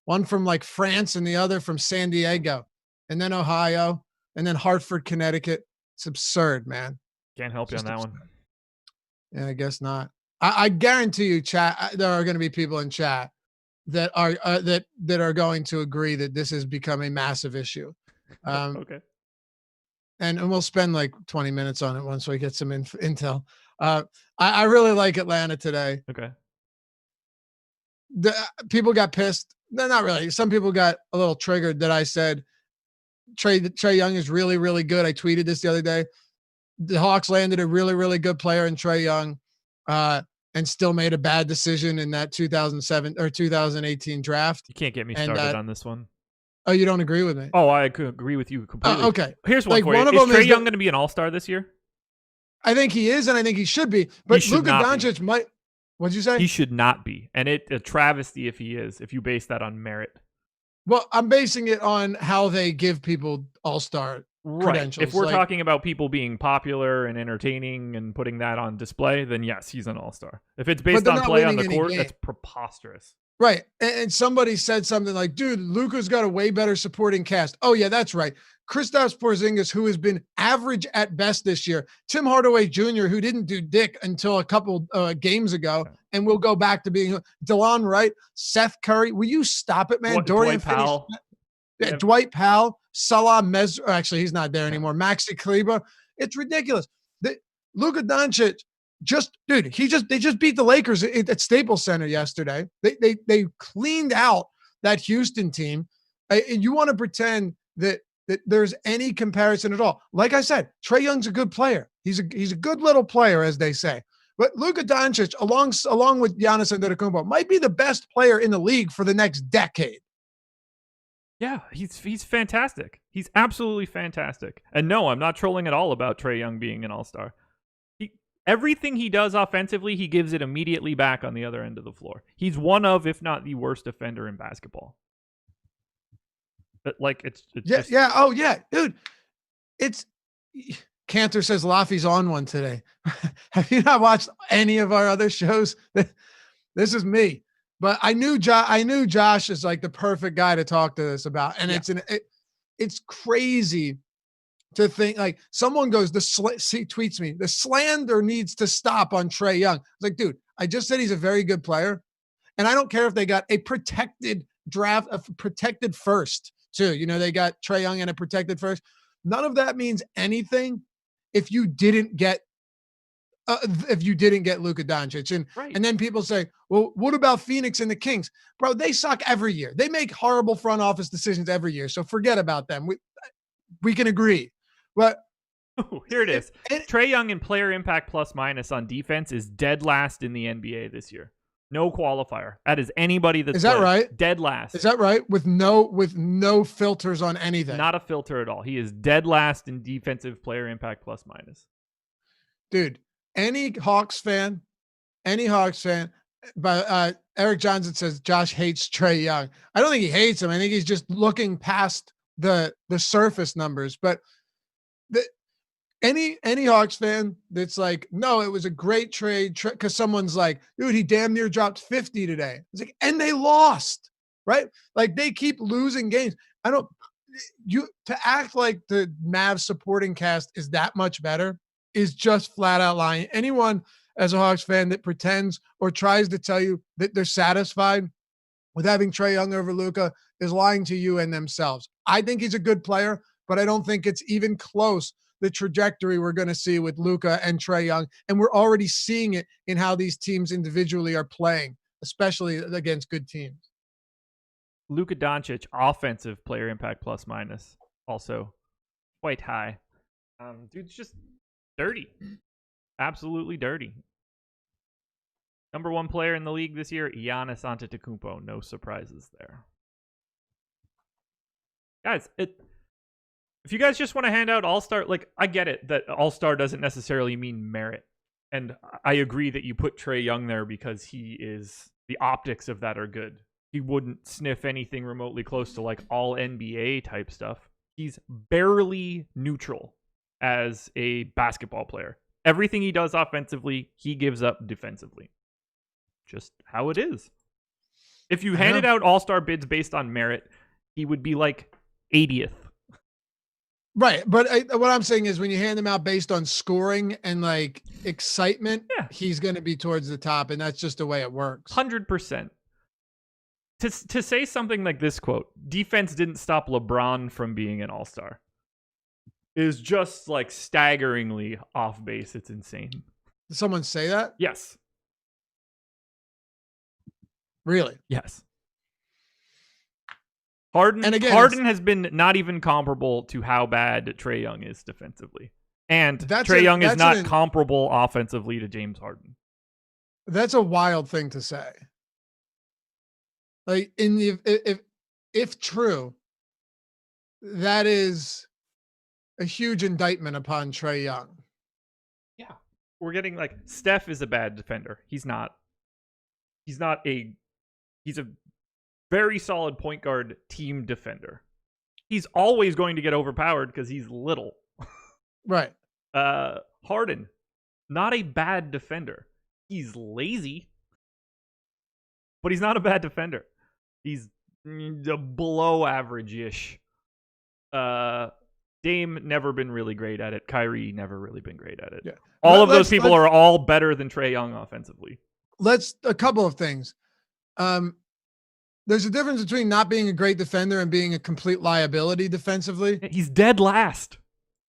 One from like France and the other from San Diego, and then Ohio, and then Hartford, Connecticut. It's absurd, man. Can't help you on that one. Yeah, I guess not. I guarantee you, chat, there are going to be people in chat that are that are going to agree that this has become a massive issue. Okay. And we'll spend like 20 minutes on it once we get some intel. I really like Atlanta today. Okay. The people got pissed. No, not really. Some people got a little triggered that I said Trae Young is really, really good. I tweeted this the other day. The Hawks landed a really, really good player in Trae Young, and still made a bad decision in that 2007 or 2018 draft. You can't get me started on this one. Oh, you don't agree with me? Oh, I could agree with you completely. Okay. Here's one for you. Is Trae Young going to be an all-star this year? I think he is, and I think he should be. But Luka Doncic might. What'd you say? He should not be. And a travesty if he is, if you base that on merit. Well, I'm basing it on how they give people all-star credentials. If we're talking about people being popular and entertaining and putting that on display, then yes, he's an all-star. If it's based on play on the court, that's preposterous. Right. And somebody said something like, dude, Luka's got a way better supporting cast. Oh, yeah, that's right. Kristaps Porzingis, who has been average at best this year. Tim Hardaway Jr., who didn't do dick until a couple games ago, and will go back to being DeLon Wright, Seth Curry. Will you stop it, man? Dorian Powell. Yeah, Dwight Powell, Salah Mez. Actually, he's not there anymore. Maxi Kleber. It's ridiculous. Luka Doncic, they just beat the Lakers at Staples Center yesterday. They cleaned out that Houston team. And you want to pretend that there's any comparison at all. Like I said, Trae Young's a good player. He's a good little player, as they say. But Luka Doncic, along with Giannis Antetokounmpo, might be the best player in the league for the next decade. Yeah, he's fantastic. He's absolutely fantastic. And no, I'm not trolling at all about Trae Young being an all-star. Everything he does offensively, he gives it immediately back on the other end of the floor. He's one of, if not the worst defender in basketball. But like it's Yeah, just yeah. Oh yeah, dude. It's Cantor says Laffy's on one today. Have you not watched any of our other shows? This is me. But I knew Josh is like the perfect guy to talk to this about. And it's crazy to think like someone goes, tweets me, the slander needs to stop on Trae Young. It's like, dude, I just said he's a very good player. And I don't care if they got a protected draft, a protected first too. You know, they got Trae Young and a protected first. None of that means anything if you didn't get Luka Doncic. right. And then people say, well, what about Phoenix and the Kings? Bro, they suck every year. They make horrible front office decisions every year. So forget about them. We can agree. But here it is. Trae Young in player impact plus minus on defense is dead last in the NBA this year. No qualifier. That is anybody that's is that right? Dead last. Is that right? With no filters on anything. Not a filter at all. He is dead last in defensive player impact plus minus. Dude, any Hawks fan, but Eric Johnson says Josh hates Trae Young. I don't think he hates him. I think he's just looking past the surface numbers. But any Hawks fan that's like, no, it was a great trade because someone's like, dude, he damn near dropped 50 today. It's like, and they lost, right? Like they keep losing games. To act like the Mavs supporting cast is that much better is just flat out lying. Anyone as a Hawks fan that pretends or tries to tell you that they're satisfied with having Trae Young over Luka is lying to you and themselves. I think he's a good player, but I don't think it's even close the trajectory we're going to see with Luka and Trae Young. And we're already seeing it in how these teams individually are playing, especially against good teams. Luka Doncic, offensive player impact plus minus, also quite high. Dude's just dirty. Absolutely dirty. Number one player in the league this year, Giannis Antetokounmpo. No surprises there. Guys, if you guys just want to hand out all-star, like, I get it that all-star doesn't necessarily mean merit. And I agree that you put Trae Young there because the optics of that are good. He wouldn't sniff anything remotely close to like all NBA type stuff. He's barely neutral as a basketball player. Everything he does offensively, he gives up defensively. Just how it is. If you handed out all-star bids based on merit, he would be like 80th. Right. But what I'm saying is when you hand them out based on scoring and like excitement, he's going to be towards the top. And that's just the way it works. 100%. To say something like this quote, defense didn't stop LeBron from being an all-star, is just like staggeringly off base. It's insane. Did someone say that? Yes. Really? Yes. Harden has been not even comparable to how bad Trae Young is defensively. And Trae Young is not comparable offensively to James Harden. That's a wild thing to say. Like if true, that is a huge indictment upon Trae Young. Yeah. We're getting like Steph is a bad defender. He's not. He's a very solid point guard team defender. He's always going to get overpowered because he's little. Right. Harden, not a bad defender. He's lazy, but he's not a bad defender. He's below average-ish. Dame never been really great at it. Kyrie never really been great at it. Yeah. All of those people are all better than Trae Young offensively. A couple of things. There's a difference between not being a great defender and being a complete liability defensively. He's dead last.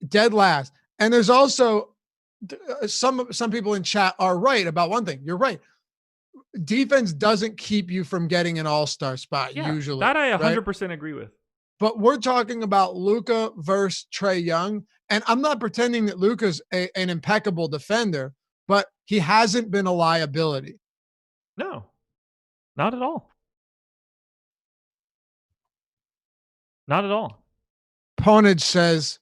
Dead last. And there's also some people in chat are right about one thing. You're right. Defense doesn't keep you from getting an all-star spot usually. That I 100% agree with. But we're talking about Luka versus Trae Young. And I'm not pretending that Luka's an impeccable defender, but he hasn't been a liability. No, not at all. Not at all. Ponage says,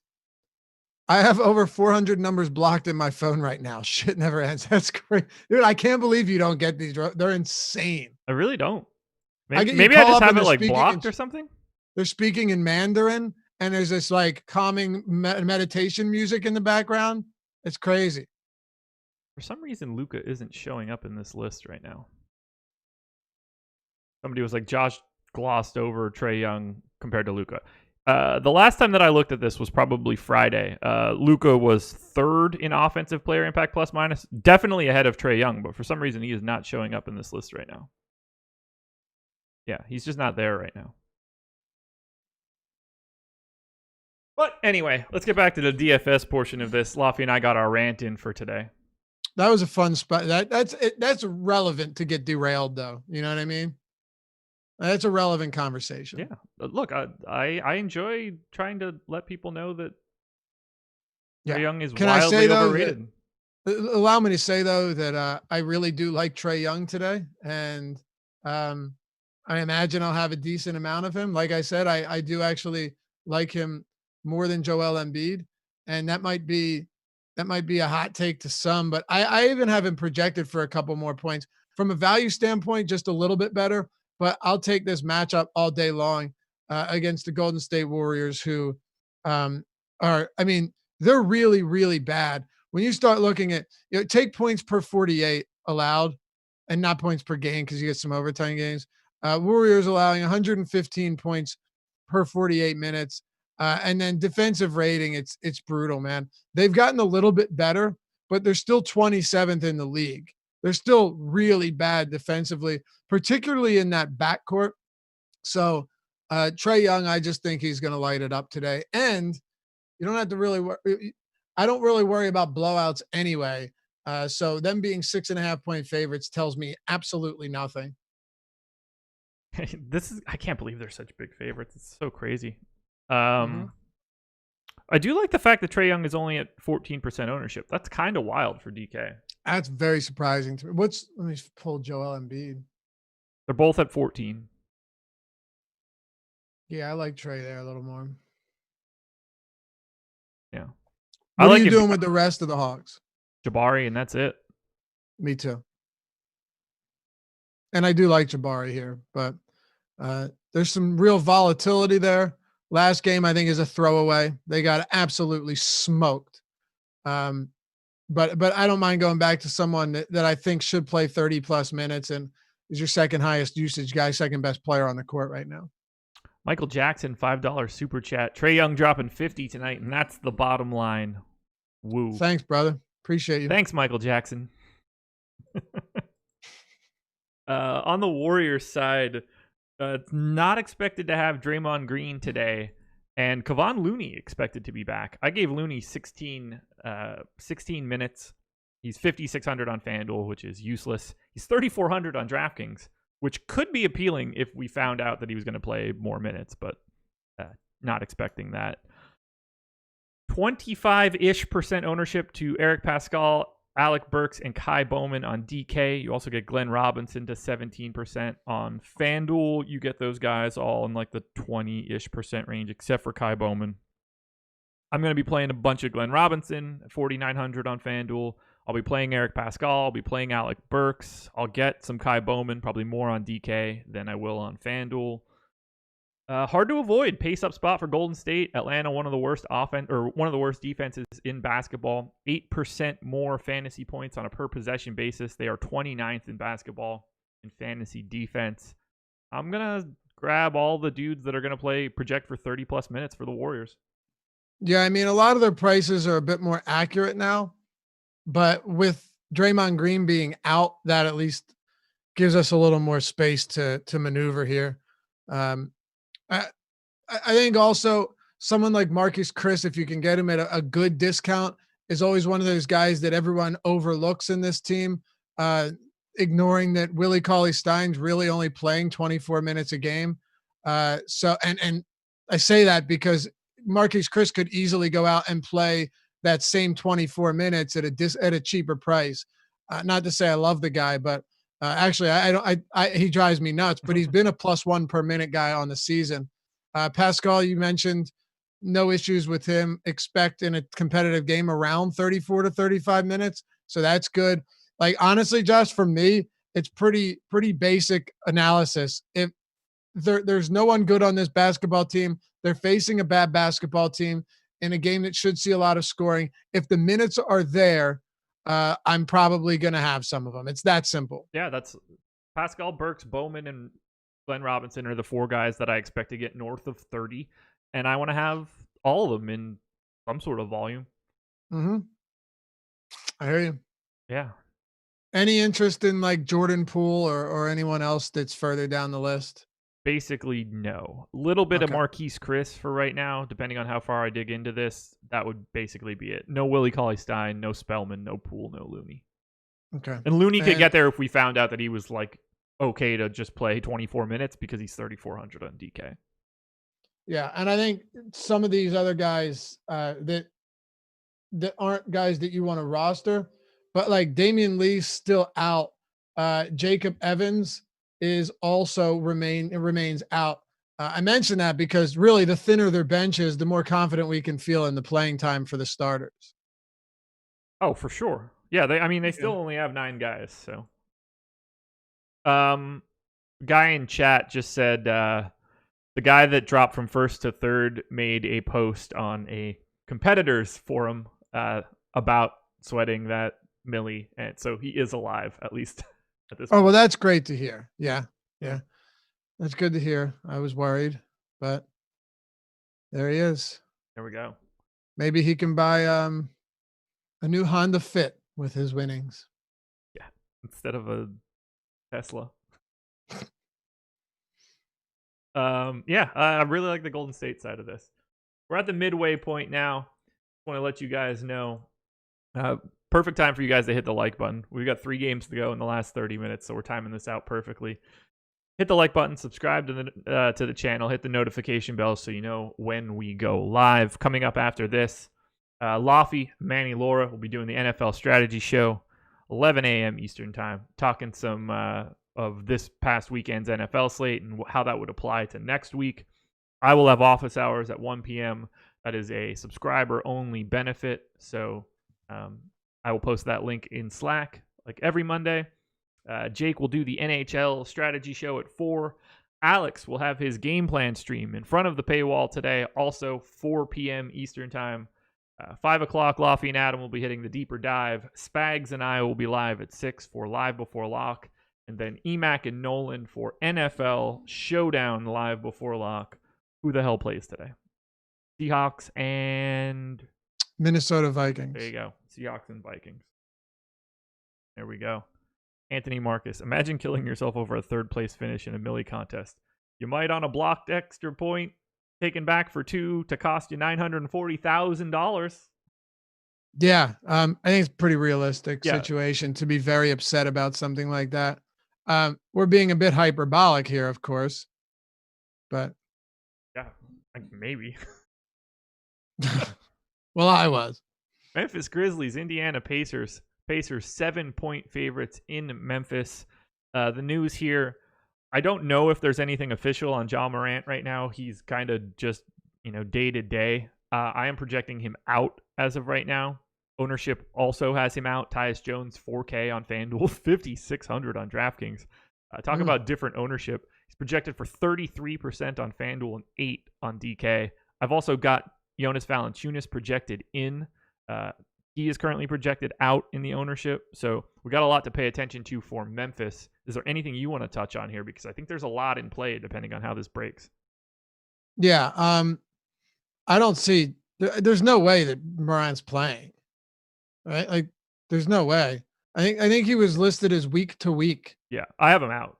I have over 400 numbers blocked in my phone right now. Shit never ends. That's great. Dude, I can't believe you don't get these. They're insane. I really don't. I Maybe, get you maybe I call just up and have it like blocked or something. they're speaking in Mandarin and there's this like calming meditation music in the background. It's crazy. For some reason, Luka isn't showing up in this list right now. Somebody was like, Josh glossed over Trae Young compared to Luka. The last time that I looked at this was probably Friday. Luka was third in offensive player impact plus minus, definitely ahead of Trae Young, but for some reason he is not showing up in this list right now. Yeah, he's just not there right now. But anyway, let's get back to the DFS portion of this. Laffy and I got our rant in for today. That was a fun spot. That's relevant to get derailed, though. You know what I mean? That's a relevant conversation. Yeah. Look, I enjoy trying to let people know that Trae Young is wildly overrated. Allow me to say, though, that I really do like Trae Young today. And I imagine I'll have a decent amount of him. Like I said, I do actually like him more than Joel Embiid. And that might be a hot take to some, but I even have him projected for a couple more points. From a value standpoint, just a little bit better, but I'll take this matchup all day long against the Golden State Warriors, who they're really, really bad. When you start looking at, take points per 48 allowed and not points per game because you get some overtime games. Warriors allowing 115 points per 48 minutes. And then defensive rating, it's brutal, man. They've gotten a little bit better, but they're still 27th in the league. They're still really bad defensively, particularly in that backcourt. So Trae Young, I just think he's going to light it up today. And you don't have to really I don't really worry about blowouts anyway. So them being 6.5 point favorites tells me absolutely nothing. I can't believe they're such big favorites. It's so crazy. I do like the fact that Trae Young is only at 14% ownership. That's kind of wild for DK. That's very surprising to me. Let me pull Joel Embiid. They're both at 14. Yeah, I like Trae there a little more. Yeah. What are you doing with the rest of the Hawks? Jabari, and that's it. Me too. And I do like Jabari here, but there's some real volatility there. Last game, I think, is a throwaway. They got absolutely smoked. But I don't mind going back to someone that I think should play 30 plus minutes and is your second highest usage guy, second best player on the court right now. Michael Jackson, $5 super chat. Trae Young dropping 50 tonight, and that's the bottom line. Woo. Thanks, brother. Appreciate you. Thanks, Michael Jackson. On the Warriors side, it's not expected to have Draymond Green today, and Kevon Looney expected to be back. I gave Looney 16 minutes. He's 5,600 on FanDuel, which is useless. He's 3,400 on DraftKings, which could be appealing if we found out that he was going to play more minutes, but not expecting that. 25-ish% ownership to Eric Pascal, Alec Burks, and Kai Bowman on DK. You also get Glenn Robinson to 17% on FanDuel. You get those guys all in like the 20-ish% range, except for Kai Bowman. I'm going to be playing a bunch of Glenn Robinson at 4,900 on FanDuel. I'll be playing Eric Pascal. I'll be playing Alec Burks. I'll get some Kai Bowman, probably more on DK than I will on FanDuel. Hard to avoid pace up spot for Golden State. Atlanta, one of the worst defenses in basketball. 8% more fantasy points on a per possession basis. They are 29th in basketball in fantasy defense. I'm gonna grab all the dudes that are gonna project for 30 plus minutes for the Warriors. Yeah, I mean, a lot of their prices are a bit more accurate now, but with Draymond Green being out, that at least gives us a little more space to maneuver here. I think also someone like Marcus Chris, if you can get him at a good discount, is always one of those guys that everyone overlooks in this team, ignoring that Willie Cauley-Stein's really only playing 24 minutes a game. So I say that because Marcus Chris could easily go out and play that same 24 minutes at a cheaper price. Not to say I love the guy, but actually he drives me nuts, but he's been a +1 per minute guy on the season. Pascal, you mentioned no issues with him. Expect in a competitive game around 34 to 35 minutes. So that's good. Like, honestly, Josh, for me, it's pretty basic analysis. If there's no one good on this basketball team, they're facing a bad basketball team in a game that should see a lot of scoring. If the minutes are there, I'm probably going to have some of them. It's that simple. Yeah, that's Pascal, Burks, Bowman, and Glenn Robinson are the 4 guys that I expect to get north of 30, and I want to have all of them in some sort of volume. Mm-hmm. I hear you. Yeah. Any interest in like Jordan Poole or anyone else that's further down the list? Basically, no. Little bit of Okay. Marquise Chris for right now, depending on how far I dig into this. That would basically be it. No Willie Cauley-Stein, no Spellman, no Poole, no Looney. Okay. And Looney could get there if we found out that he was like okay to just play 24 minutes because he's 3,400 on DK. Yeah, and I think some of these other guys that aren't guys that you want to roster, but like Damian Lee's still out. Jacob Evans is also remains out. I mentioned that because really the thinner their bench is, the more confident we can feel in the playing time for the starters. Oh, for sure. Yeah, they still only have 9 guys, so. Guy in chat just said the guy that dropped from first to third made a post on a competitors forum about sweating that Millie, and so he is alive at least at this point. Oh, well, that's great to hear. Yeah. That's good to hear. I was worried, but there he is. There we go. Maybe he can buy a new Honda Fit with his winnings. Yeah, instead of a Tesla. I really like the Golden State side of this. We're at the midway point now. Just want to let you guys know. Perfect time for you guys to hit the like button. We've got 3 games to go in the last 30 minutes, so we're timing this out perfectly. Hit the like button, subscribe to the channel, hit the notification bell so you know when we go live. Coming up after this, Laffy, Manny, Laura will be doing the NFL Strategy Show, 11 a.m. Eastern Time, talking some of this past weekend's NFL slate and how that would apply to next week. I will have office hours at 1 p.m. That is a subscriber-only benefit, so I will post that link in Slack like every Monday. Jake will do the NHL Strategy Show at 4. Alex will have his game plan stream in front of the paywall today, also 4 p.m. Eastern Time. 5 o'clock, Laffy and Adam will be hitting the deeper dive. Spags and I will be live at 6 for Live Before Lock. And then Emac and Nolan for NFL Showdown Live Before Lock. Who the hell plays today? Seahawks and Minnesota Vikings. There you go. Seahawks and Vikings. There we go. Anthony Marcus. Imagine killing yourself over a third place finish in a Millie contest. You might on a blocked extra point, taken back for 2 to cost you $940,000. Yeah, I think it's a pretty realistic situation to be very upset about something like that. We're being a bit hyperbolic here, of course, but yeah, maybe. Well, I was. Memphis Grizzlies, Indiana Pacers. Pacers 7-point favorites in Memphis. The news here, I don't know if there's anything official on Ja Morant right now. He's kind of just, day to day. I am projecting him out as of right now. Ownership also has him out. Tyus Jones, 4K on FanDuel, 5,600 on DraftKings. Talk about different ownership. He's projected for 33% on FanDuel and 8 on DK. I've also got Jonas Valanciunas projected in. He is currently projected out in the ownership. So we got a lot to pay attention to for Memphis. Is there anything you want to touch on here? Because I think there's a lot in play depending on how this breaks. Yeah. I don't see, there's no way that Morant's playing. Right? Like, there's no way. I think he was listed as week to week. Yeah, I have him out.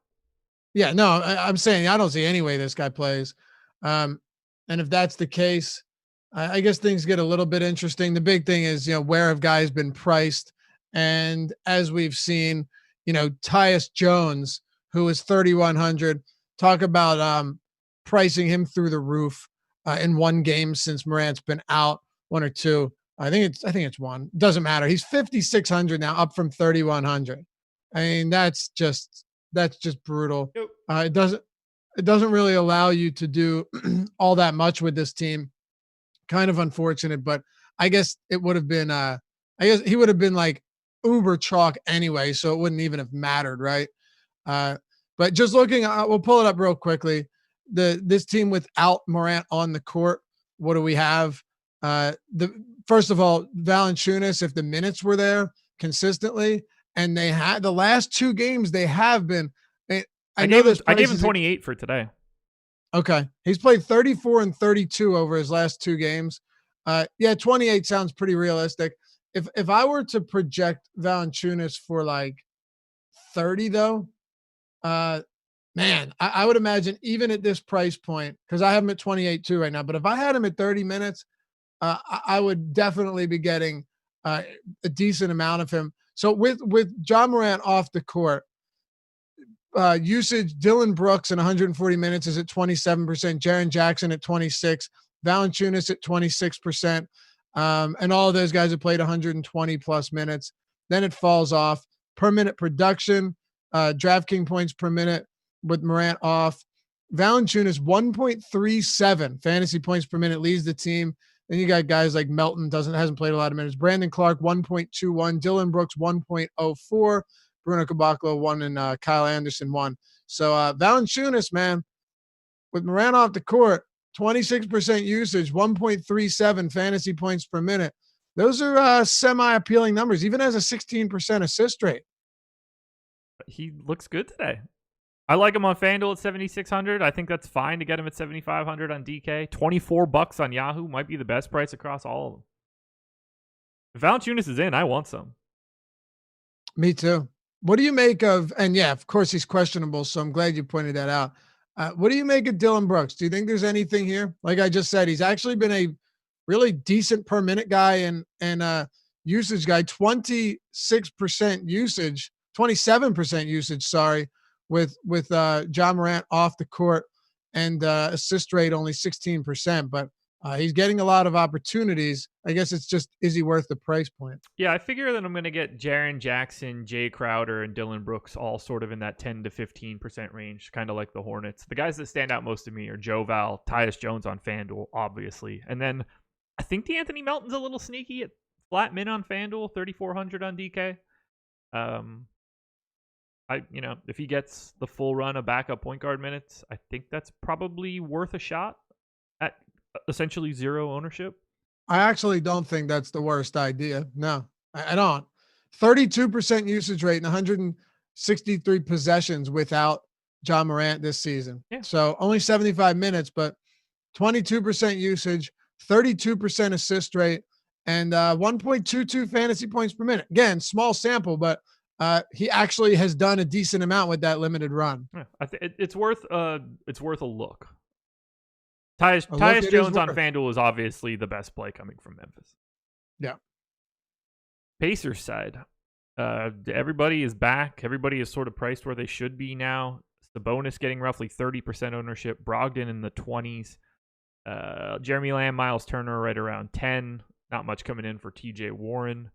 Yeah, no, I'm saying I don't see any way this guy plays. And if that's the case, I guess things get a little bit interesting. The big thing is, where have guys been priced? And as we've seen, Tyus Jones, who is 3,100, talk about pricing him through the roof in one game since Morant's been out, 1 or 2. I think it's 1. Doesn't matter. He's 5,600 now, up from 3,100. I mean, that's just brutal. It doesn't. it doesn't really allow you to do all that much with this team. Kind of unfortunate, but I guess it would have been I guess he would have been like uber chalk anyway, so it wouldn't even have mattered, right? Uh but just looking, we'll pull it up real quickly. This team without Morant on the court, what do we have? The First of all, Valanciunas, if the minutes were there consistently, and they had the last two games, they have been. I know this. I gave him 28 for today. Okay, he's played 34 and 32 over his last two games. Yeah, 28 sounds pretty realistic. If I were to project Valanciunas for like 30 though, man, I would imagine even at this price point, because I have him at 28 too right now, but if I had him at 30 minutes, I would definitely be getting a decent amount of him. So with John Morant off the court, usage, Dylan Brooks in 140 minutes is at 27%, Jaren Jackson at 26, Valanciunas at 26%, and all of those guys have played 120 plus minutes. Then it falls off. Per minute production, DraftKings points per minute with Morant off. Valanciunas 1.37 fantasy points per minute leads the team. Then you got guys like Melton hasn't played a lot of minutes. Brandon Clark 1.21, Dylan Brooks 1.04, Bruno Caboclo 1, and Kyle Anderson 1. So Valanciunas, man, with Morant off the court, 26% usage, 1.37 fantasy points per minute. Those are semi-appealing numbers, even as a 16% assist rate. He looks good today. I like him on FanDuel at 7,600. I think that's fine to get him at 7,500 on DK. $24 on Yahoo might be the best price across all of them. If Valanciunas is in, I want some. Me too. What do you make of, and yeah, of course he's questionable, so I'm glad you pointed that out. What do you make of Dylan Brooks? Do you think there's anything here? Like I just said, he's actually been a really decent per minute guy and usage guy, 26% usage, 27% usage, sorry, with John Morant off the court, and assist rate only 16%, but he's getting a lot of opportunities. I guess it's just, is he worth the price point? Yeah, I figure that I'm going to get Jaren Jackson, Jay Crowder, and Dylan Brooks all sort of in that 10 to 15% range, kind of like the Hornets. The guys that stand out most to me are Joe Val, Tyus Jones on FanDuel, obviously. And then I think DeAnthony Melton's a little sneaky at flat min on FanDuel, 3,400 on DK. If he gets the full run of backup point guard minutes, I think that's probably worth a shot at essentially zero ownership. I actually don't think that's the worst idea. No, I don't. 32% usage rate and 163 possessions without John Morant this season. Yeah. So only 75 minutes, but 22% usage, 32% assist rate, and 1.22 fantasy points per minute. Again, small sample, but he actually has done a decent amount with that limited run. Yeah, it's worth a look. Tyus Jones on FanDuel is obviously the best play coming from Memphis. Yeah. Pacers side, everybody is back. Everybody is sort of priced where they should be now. Sabonis getting roughly 30% ownership. Brogdon in the 20s. Jeremy Lamb, Miles Turner right around 10. Not much coming in for TJ Warren.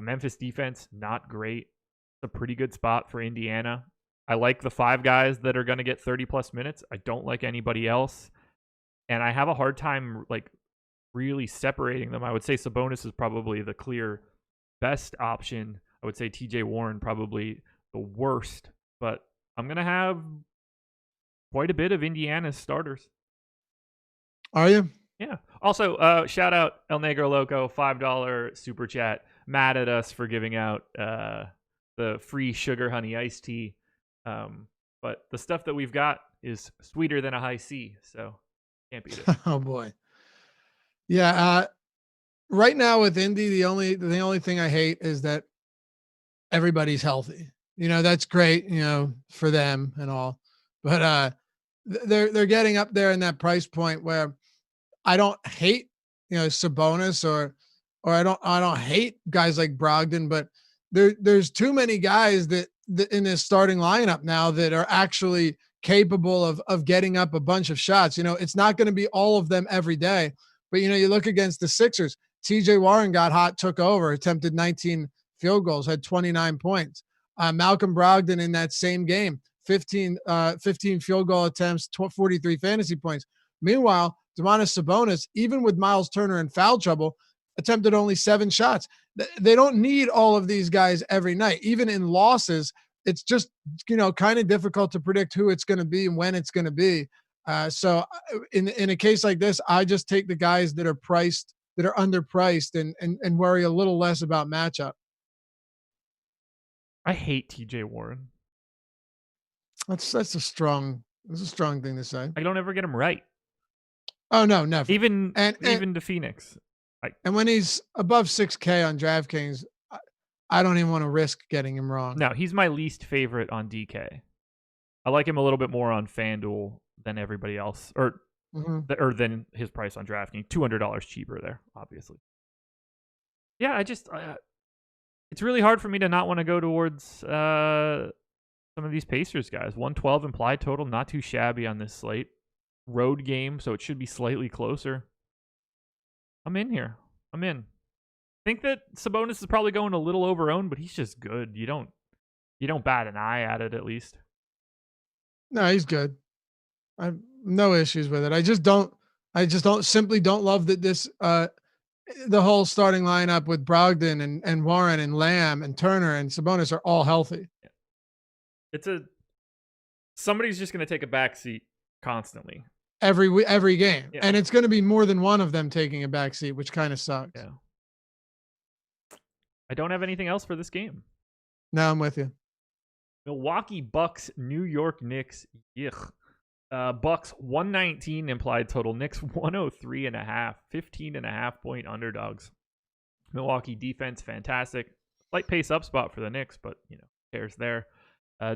Memphis defense, not great. It's a pretty good spot for Indiana. I like the 5 guys that are going to get 30 plus minutes. I don't like anybody else. And I have a hard time really separating them. I would say Sabonis is probably the clear best option. I would say TJ Warren probably the worst. But I'm going to have quite a bit of Indiana's starters. Are you? Yeah. Also, shout out El Negro Loco, $5 super chat. Mad at us for giving out the free sugar honey iced tea. But the stuff that we've got is sweeter than a high C, so can't beat it. Oh boy. Yeah. Right now with Indy, the only thing I hate is that everybody's healthy. That's great, for them and all. But they're getting up there in that price point where I don't hate, Sabonis or I don't hate guys like Brogdon, but there's too many guys that in this starting lineup now that are actually capable of getting up a bunch of shots. It's not going to be all of them every day, but you look against the Sixers, TJ Warren got hot, took over, attempted 19 field goals, had 29 points. Malcolm Brogdon in that same game, 15 field goal attempts, 43 fantasy points. Meanwhile, Domantas Sabonis, even with Miles Turner in foul trouble, attempted only 7 shots. They don't need all of these guys every night. Even in losses, it's just, kind of difficult to predict who it's going to be and when it's going to be. So in a case like this, I just take the guys that are underpriced and worry a little less about matchup. I hate TJ Warren. That's a strong thing to say. I don't ever get him right. Oh no, never. Even to Phoenix. And when he's above 6K on DraftKings, I don't even want to risk getting him wrong. No, he's my least favorite on DK. I like him a little bit more on FanDuel than everybody else, or than his price on DraftKings. $200 cheaper there, obviously. Yeah, I just it's really hard for me to not want to go towards some of these Pacers guys. 112 implied total, not too shabby on this slate. Road game, so it should be slightly closer. I'm in here. I'm in. I think that Sabonis is probably going a little over-owned, but he's just good. You don't bat an eye at it, at least. No, he's good. I have no issues with it. I just don't love that this the whole starting lineup with Brogdon and Warren and Lamb and Turner and Sabonis are all healthy. Yeah. Somebody's just going to take a back seat constantly. Every game. Yeah. And it's going to be more than one of them taking a back seat, which kind of sucks. Yeah. I don't have anything else for this game. No, I'm with you. Milwaukee Bucks, New York Knicks. Yuck. Bucks 119 implied total. Knicks 103.5. 15.5 point underdogs. Milwaukee defense, fantastic. Slight pace up spot for the Knicks, but cares there.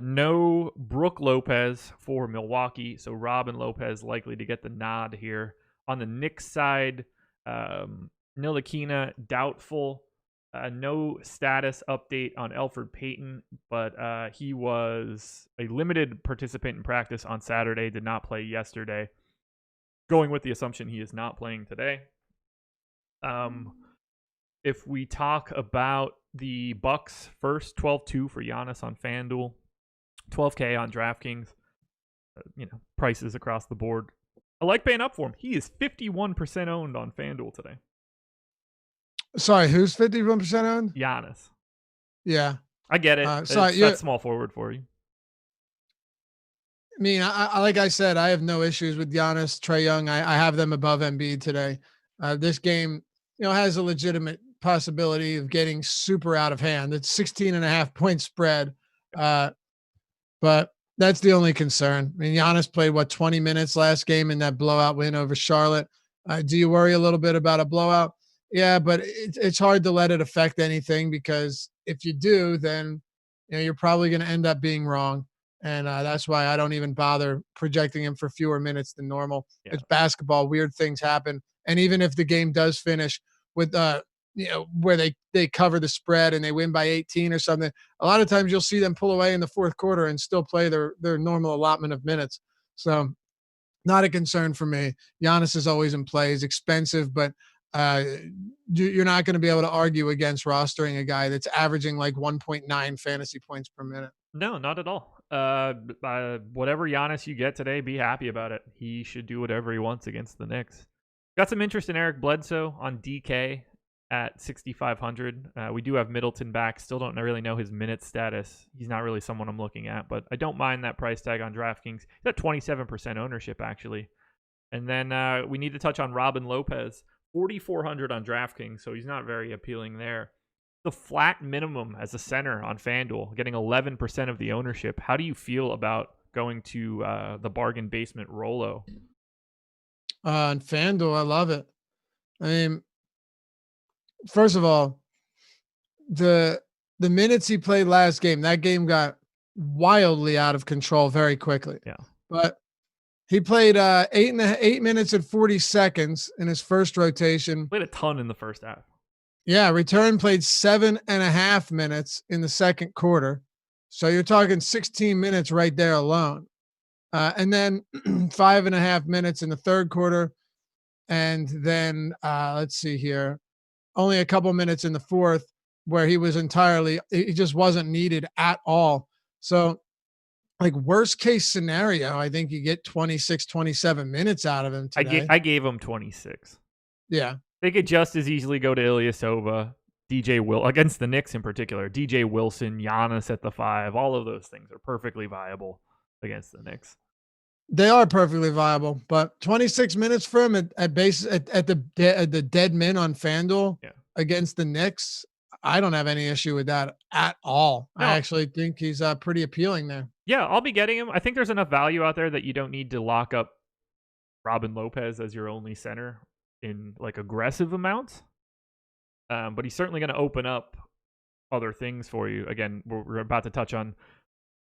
No Brook Lopez for Milwaukee, so Robin Lopez likely to get the nod here. On the Knicks side, Ntilikina doubtful. No status update on Elfrid Payton, but he was a limited participant in practice on Saturday, did not play yesterday. Going with the assumption he is not playing today. If we talk about the Bucks first, 12-2 for Giannis on FanDuel. 12K on DraftKings, prices across the board. I like paying up for him. He is 51% owned on FanDuel today. Sorry, who's 51% owned? Giannis. Yeah. I get it. That's small forward for you. I mean, I like I said, I have no issues with Giannis, Trae Young. I have them above Embiid today. This game, has a legitimate possibility of getting super out of hand. It's 16.5 point spread. But that's the only concern. I mean, Giannis played 20 minutes last game in that blowout win over Charlotte. Do you worry a little bit about a blowout? Yeah, but it's hard to let it affect anything, because if you do, then you're probably going to end up being wrong, and that's why I don't even bother projecting him for fewer minutes than normal. Yeah. It's basketball; weird things happen, and even if the game does finish with where they cover the spread and they win by 18 or something, a lot of times you'll see them pull away in the fourth quarter and still play their normal allotment of minutes. So not a concern for me. Giannis is always in play. He's expensive, but you're not going to be able to argue against rostering a guy that's averaging like 1.9 fantasy points per minute. No, not at all. Whatever Giannis you get today, be happy about it. He should do whatever he wants against the Knicks. Got some interest in Eric Bledsoe on DK at 6,500. We do have Middleton back. Still don't really know his minute status. He's not really someone I'm looking at, but I don't mind that price tag on DraftKings. He's at 27% ownership, actually. And then we need to touch on Robin Lopez. 4,400 on DraftKings, so he's not very appealing there. The flat minimum as a center on FanDuel, getting 11% of the ownership. How do you feel about going to the bargain basement Rolo? On FanDuel, I love it. I mean, first of all, the minutes he played last game, that game got wildly out of control very quickly. Yeah. But he played 8 minutes and 40 seconds in his first rotation. Played a ton in the first half. Yeah, return played 7.5 minutes in the second quarter. So you're talking 16 minutes right there alone. And then 5.5 minutes in the third quarter. And then let's see here, only a couple minutes in the fourth where he just wasn't needed at all. So like worst case scenario, I think you get 26, 27 minutes out of him today. I gave him 26. Yeah. They could just as easily go to Ilyasova, DJ Will against the Knicks in particular. DJ Wilson, Giannis at the 5. All of those things are perfectly viable against the Knicks. They are perfectly viable, but 26 minutes for him at the dead min on FanDuel against the Knicks, I don't have any issue with that at all. No. I actually think he's pretty appealing there. Yeah, I'll be getting him. I think there's enough value out there that you don't need to lock up Robin Lopez as your only center in like aggressive amounts. But he's certainly going to open up other things for you. Again, we're about to touch on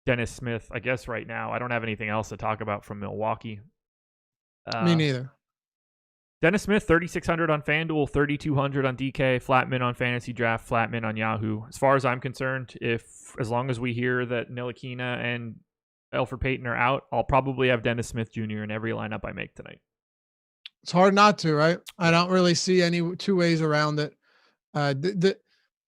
Dennis Smith, I guess, right now. I don't have anything else to talk about from Milwaukee. Me neither. Dennis Smith, 3,600 on FanDuel, 3,200 on DK, flat min on Fantasy Draft, flat min on Yahoo. As far as I'm concerned, as long as we hear that Ntilikina and Elfrid Payton are out, I'll probably have Dennis Smith Jr. in every lineup I make tonight. It's hard not to, right? I don't really see any two ways around it. I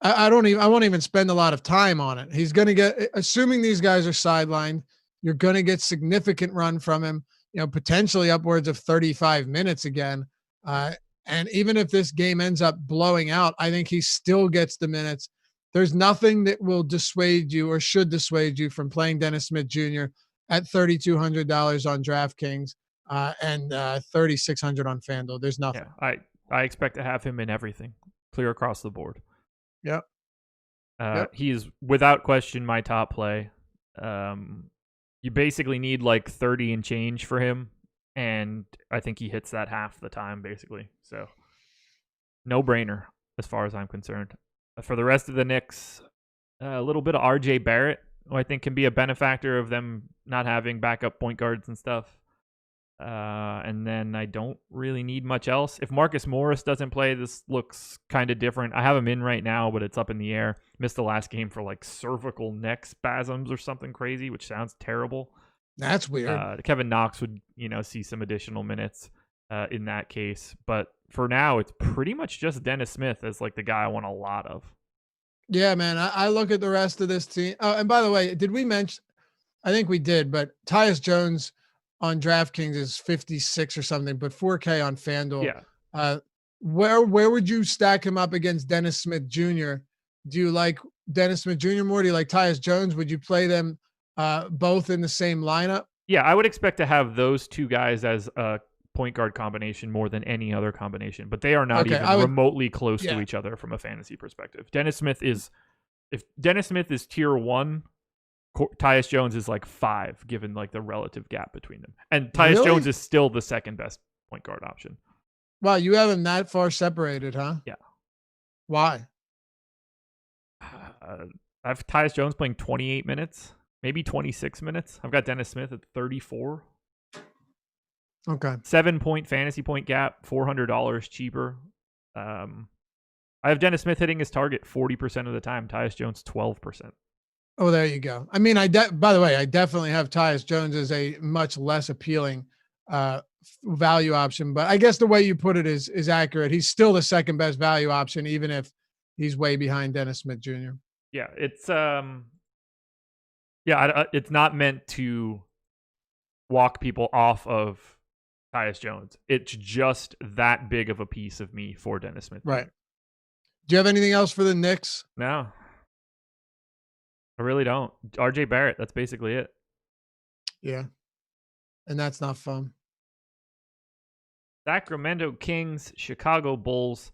won't even spend a lot of time on it. He's going to get, assuming these guys are sidelined, you're going to get significant run from him, potentially upwards of 35 minutes again. And even if this game ends up blowing out, I think he still gets the minutes. There's nothing that will dissuade you or should dissuade you from playing Dennis Smith Jr. at $3,200 on DraftKings and $3,600 on FanDuel. There's nothing. Yeah, I expect to have him in everything, clear across the board. Yep. He is without question my top play. You basically need like 30 and change for him, and I think he hits that half the time basically. So no brainer as far as I'm concerned. For the rest of the Knicks, a little bit of RJ Barrett, who I think can be a benefactor of them not having backup point guards and stuff. And then I don't really need much else. If Marcus Morris doesn't play, this looks kind of different. I have him in right now, but it's up in the air. Missed the last game for like cervical neck spasms or something crazy, which sounds terrible. That's weird. Kevin Knox would, see some additional minutes in that case. But for now, it's pretty much just Dennis Smith as like the guy I want a lot of. Yeah, man. I look at the rest of this team. Oh, and by the way, did we mention? I think we did, but Tyus Jones on DraftKings is 56 or something, but 4K on FanDuel. Yeah. Where would you stack him up against Dennis Smith Jr.? Do you like Dennis Smith Jr. more? Do you like Tyus Jones? Would you play them both in the same lineup? Yeah, I would expect to have those two guys as a point guard combination more than any other combination, but they are not remotely close to each other from a fantasy perspective. If Dennis Smith is tier 1, Tyus Jones is like 5, given like the relative gap between them. And Tyus Jones is still the second best point guard option. Wow, you have him that far separated, huh? Yeah. Why? I have Tyus Jones playing 28 minutes, maybe 26 minutes. I've got Dennis Smith at 34. Okay. 7-point fantasy point gap, $400 cheaper. I have Dennis Smith hitting his target 40% of the time. Tyus Jones 12%. Oh, there you go. I mean, by the way, I definitely have Tyus Jones as a much less appealing value option, but I guess the way you put it is accurate. He's still the second best value option, even if he's way behind Dennis Smith Jr. Yeah, it's it's not meant to walk people off of Tyus Jones. It's just that big of a piece of me for Dennis Smith. Right. Do you have anything else for the Knicks? No. I really don't. RJ Barrett, that's basically it. Yeah. And that's not fun. Sacramento Kings, Chicago Bulls.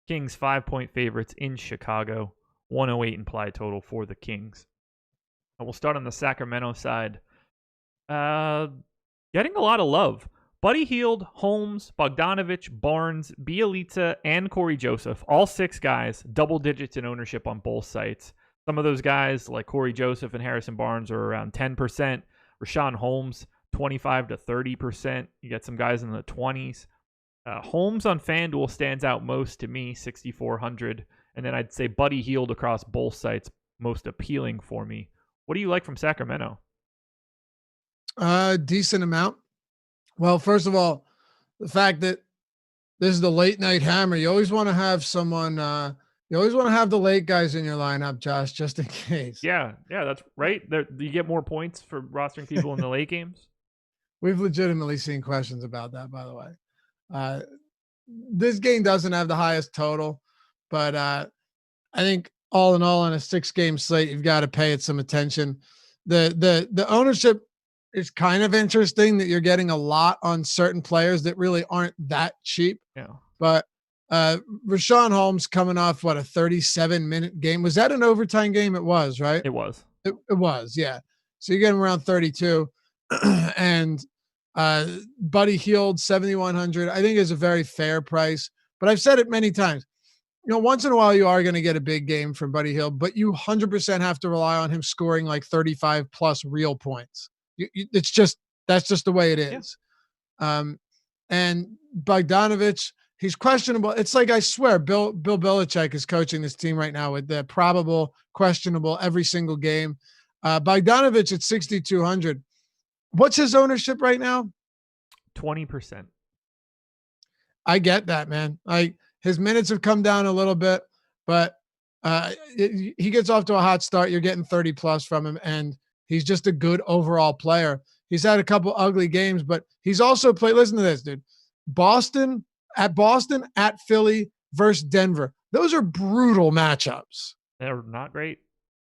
Kings 5-point favorites in Chicago. 108 implied total for the Kings. And we'll start on the Sacramento side. Getting a lot of love. Buddy Hield, Holmes, Bogdanovich, Barnes, Bielitsa, and Corey Joseph. All 6 guys, double digits in ownership on both sites. Some of those guys, like Corey Joseph and Harrison Barnes, are around 10%. Rashawn Holmes, 25 to 30%. You got some guys in the 20s. Holmes on FanDuel stands out most to me, 6,400. And then I'd say Buddy Hield across both sites, most appealing for me. What do you like from Sacramento? Decent amount. Well, first of all, the fact that this is the late night hammer, you always want to have someone, you You always want to have the late guys in your lineup, Josh, just in case. Yeah, that's right. You get more points for rostering people in the late games. We've legitimately seen questions about that, by the way. This game doesn't have the highest total, but I think all in all, on a 6-game slate, you've got to pay it some attention. The ownership is kind of interesting that you're getting a lot on certain players that really aren't that cheap. Yeah. But Rashawn Holmes coming off a 37-minute game. Was that an overtime game? It was, right? It was. It was, yeah. So you get him around 32, and Buddy Hield 7,100. I think is a very fair price. But I've said it many times. Once in a while you are going to get a big game from Buddy Hield, but you 100% have to rely on him scoring like 35 plus real points. That's just the way it is. Yeah. And Bogdanovich, he's questionable. It's like, I swear, Bill Belichick is coaching this team right now with the probable, questionable every single game. Bogdanovich at 6,200. What's his ownership right now? 20%. I get that, man. His minutes have come down a little bit, but he gets off to a hot start. You're getting 30 plus from him, and he's just a good overall player. He's had a couple ugly games, but he's also played. Listen to this, dude. Boston, at Philly versus Denver. Those are brutal matchups. They're not great.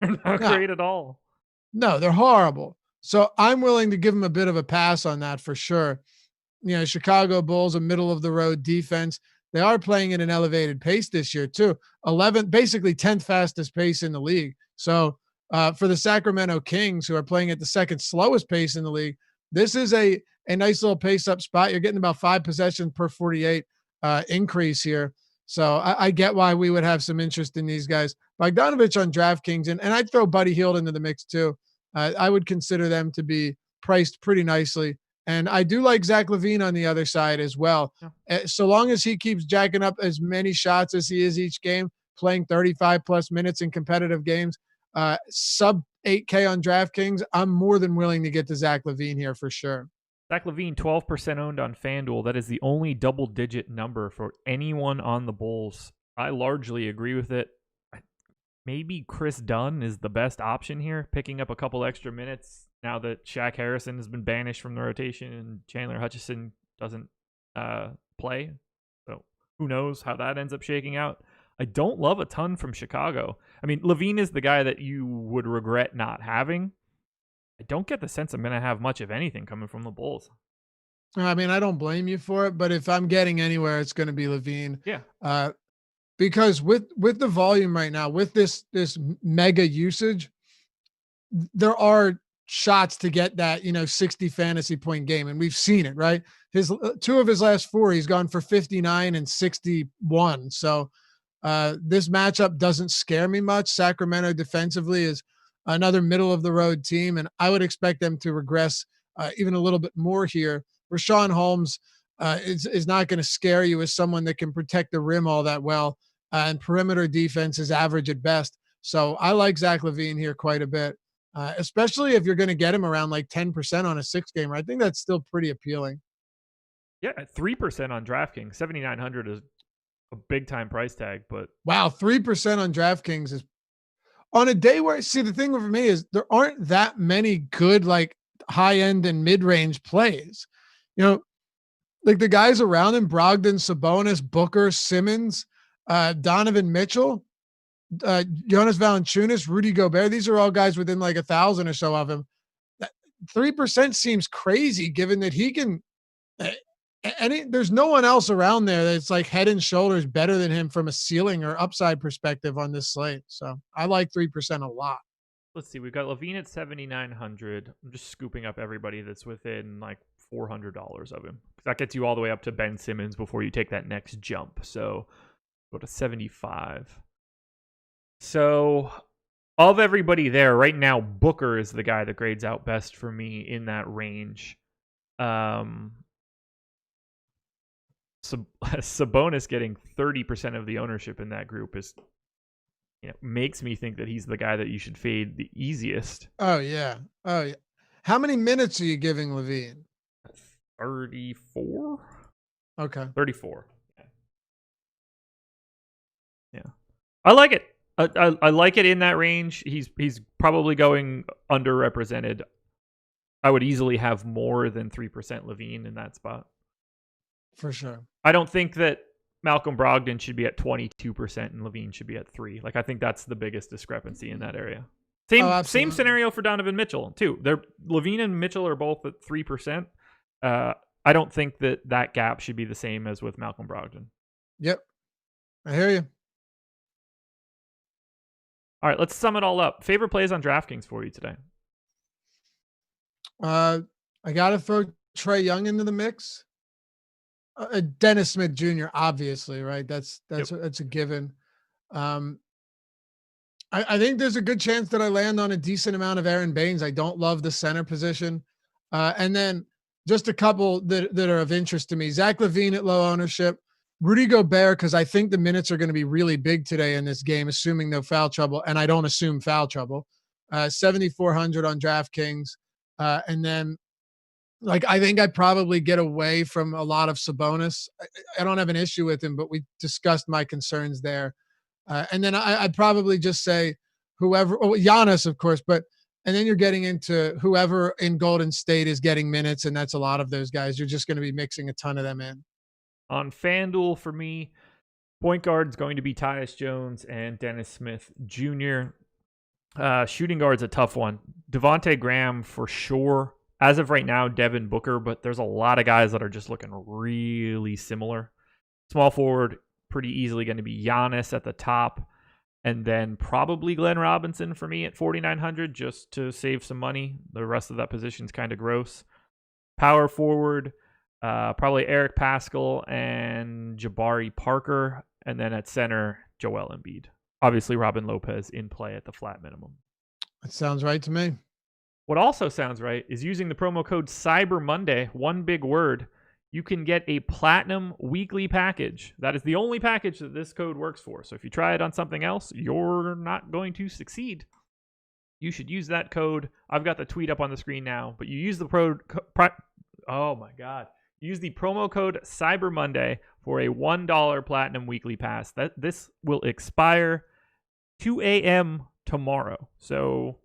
They're not great at all. No, they're horrible. So I'm willing to give him a bit of a pass on that for sure. Chicago Bulls, a middle of the road defense. They are playing at an elevated pace this year too. 11th, basically 10th fastest pace in the league. So for the Sacramento Kings, who are playing at the second slowest pace in the league, this is a nice little pace up spot. You're getting about 5 possessions per 48 increase here. So I get why we would have some interest in these guys. Bogdanovich on DraftKings, and I'd throw Buddy Hield into the mix too. I would consider them to be priced pretty nicely. And I do like Zach LaVine on the other side as well. Yeah. So long as he keeps jacking up as many shots as he is each game, playing 35 plus minutes in competitive games, sub 8K on DraftKings, I'm more than willing to get to Zach LaVine here for sure. Zach LaVine, 12% owned on FanDuel. That is the only double-digit number for anyone on the Bulls. I largely agree with it. Maybe Chris Dunn is the best option here, picking up a couple extra minutes now that Shaq Harrison has been banished from the rotation and Chandler Hutchison doesn't play. So who knows how that ends up shaking out. I don't love a ton from Chicago. I mean, LaVine is the guy that you would regret not having. I don't get the sense I'm going to have much of anything coming from the Bulls. I mean, I don't blame you for it, but if I'm getting anywhere, it's going to be LaVine. Yeah. Because with the volume right now, with this mega usage, there are shots to get that 60 fantasy point game, and we've seen it, right? His 2 of his last 4, he's gone for 59 and 61. So this matchup doesn't scare me much. Sacramento defensively is another middle of the road team, and I would expect them to regress even a little bit more here. Rashawn Holmes is not going to scare you as someone that can protect the rim all that well, and perimeter defense is average at best. So I like Zach LaVine here quite a bit, especially if you're going to get him around like 10% on a 6-gamer. I think that's still pretty appealing. Yeah, 3% on DraftKings. 7,900 is a big time price tag, but wow, 3% on DraftKings is on a day where, see, the thing for me is there aren't that many good like high end and mid range plays. Like the guys around him: Brogdon, Sabonis, Booker, Simmons, Donovan Mitchell, Jonas Valanciunas, Rudy Gobert. These are all guys within like 1,000 or so of him. 3% seems crazy, given that he can. There's no one else around there that's like head and shoulders better than him from a ceiling or upside perspective on this slate. So I like 3% a lot. Let's see. We've got LaVine at 7,900. I'm just scooping up everybody that's within like $400 of him. That gets you all the way up to Ben Simmons before you take that next jump. So go to 75. So of everybody there right now, Booker is the guy that grades out best for me in that range. Sabonis getting 30% of the ownership in that group is, makes me think that he's the guy that you should fade the easiest. Oh yeah. How many minutes are you giving LaVine? 34. Okay. 34. Yeah. I like it. I like it in that range. He's probably going underrepresented. I would easily have more than 3% Levine in that spot. For sure. I don't think that Malcolm Brogdon should be at 22% and Levine should be at 3%. Like, I think that's the biggest discrepancy in that area. Same scenario for Donovan Mitchell too. Levine and Mitchell are both at 3%. I don't think that gap should be the same as with Malcolm Brogdon. Yep, I hear you. All right, let's sum it all up. Favorite plays on DraftKings for you today? I got to throw Trae Young into the mix. Dennis Smith Jr. obviously, right? That's a given. I think there's a good chance that I land on a decent amount of Aaron Baines. I don't love the center position. And then just a couple that are of interest to me. Zach LaVine at low ownership. Rudy Gobert, because I think the minutes are going to be really big today in this game, assuming no foul trouble, and I don't assume foul trouble. 7,400 on DraftKings. And then, like, I think I'd probably get away from a lot of Sabonis. I don't have an issue with him, but we discussed my concerns there. And then I'd probably just say whoever, Giannis, of course, and then you're getting into whoever in Golden State is getting minutes, and that's a lot of those guys. You're just going to be mixing a ton of them in. On FanDuel, for me, point guard's going to be Tyus Jones and Dennis Smith Jr. Shooting guard's a tough one. Devontae Graham for sure. As of right now, Devin Booker, but there's a lot of guys that are just looking really similar. Small forward, pretty easily going to be Giannis at the top, and then probably Glenn Robinson for me at 4,900 just to save some money. The rest of that position's kind of gross. Power forward, probably Eric Paschall and Jabari Parker, and then at center, Joel Embiid. Obviously, Robin Lopez in play at the flat minimum. That sounds right to me. What also sounds right is using the promo code Cyber Monday, one big word. You can get a platinum weekly package. That is the only package that this code works for. So if you try it on something else, you're not going to succeed. You should use that code. I've got the tweet up on the screen now, but you use the oh my God. Use the promo code Cyber Monday for a $1 platinum weekly pass. This will expire 2 a.m. tomorrow. So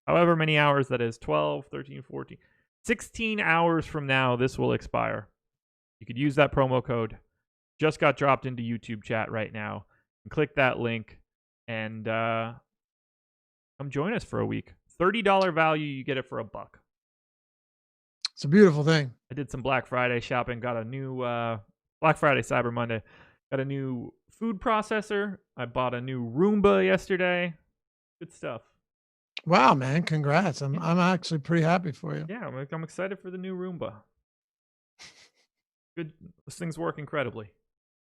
however many hours that is, 12, 13, 14, 16 hours from now, this will expire. You could use that promo code. Just got dropped into YouTube chat right now. Click that link and come join us for a week. $30 value, you get it for $1. It's a beautiful thing. I did some Black Friday shopping, got a new Black Friday, Cyber Monday, got a new food processor. I bought a new Roomba yesterday. Good stuff. Wow, man. Congrats. I'm actually pretty happy for you. Yeah, I'm excited for the new Roomba. Good. This thing's work incredibly.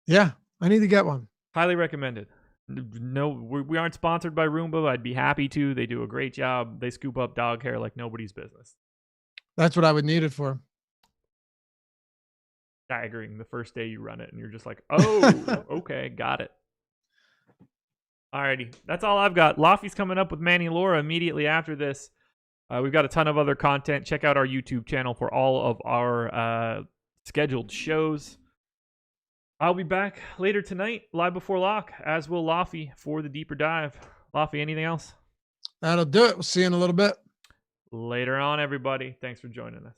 Yeah, I need to get one. Highly recommended. No, we aren't sponsored by Roomba. I'd be happy to. They do a great job. They scoop up dog hair like nobody's business. That's what I would need it for. Staggering the first day you run it, and you're just like, oh, okay, got it. Alrighty, that's all I've got. Lofty's coming up with Manny Laura immediately after this. We've got a ton of other content. Check out our YouTube channel for all of our scheduled shows. I'll be back later tonight, live before lock, as will Lofty for the deeper dive. Lofty, anything else? That'll do it. We'll see you in a little bit. Later on, everybody. Thanks for joining us.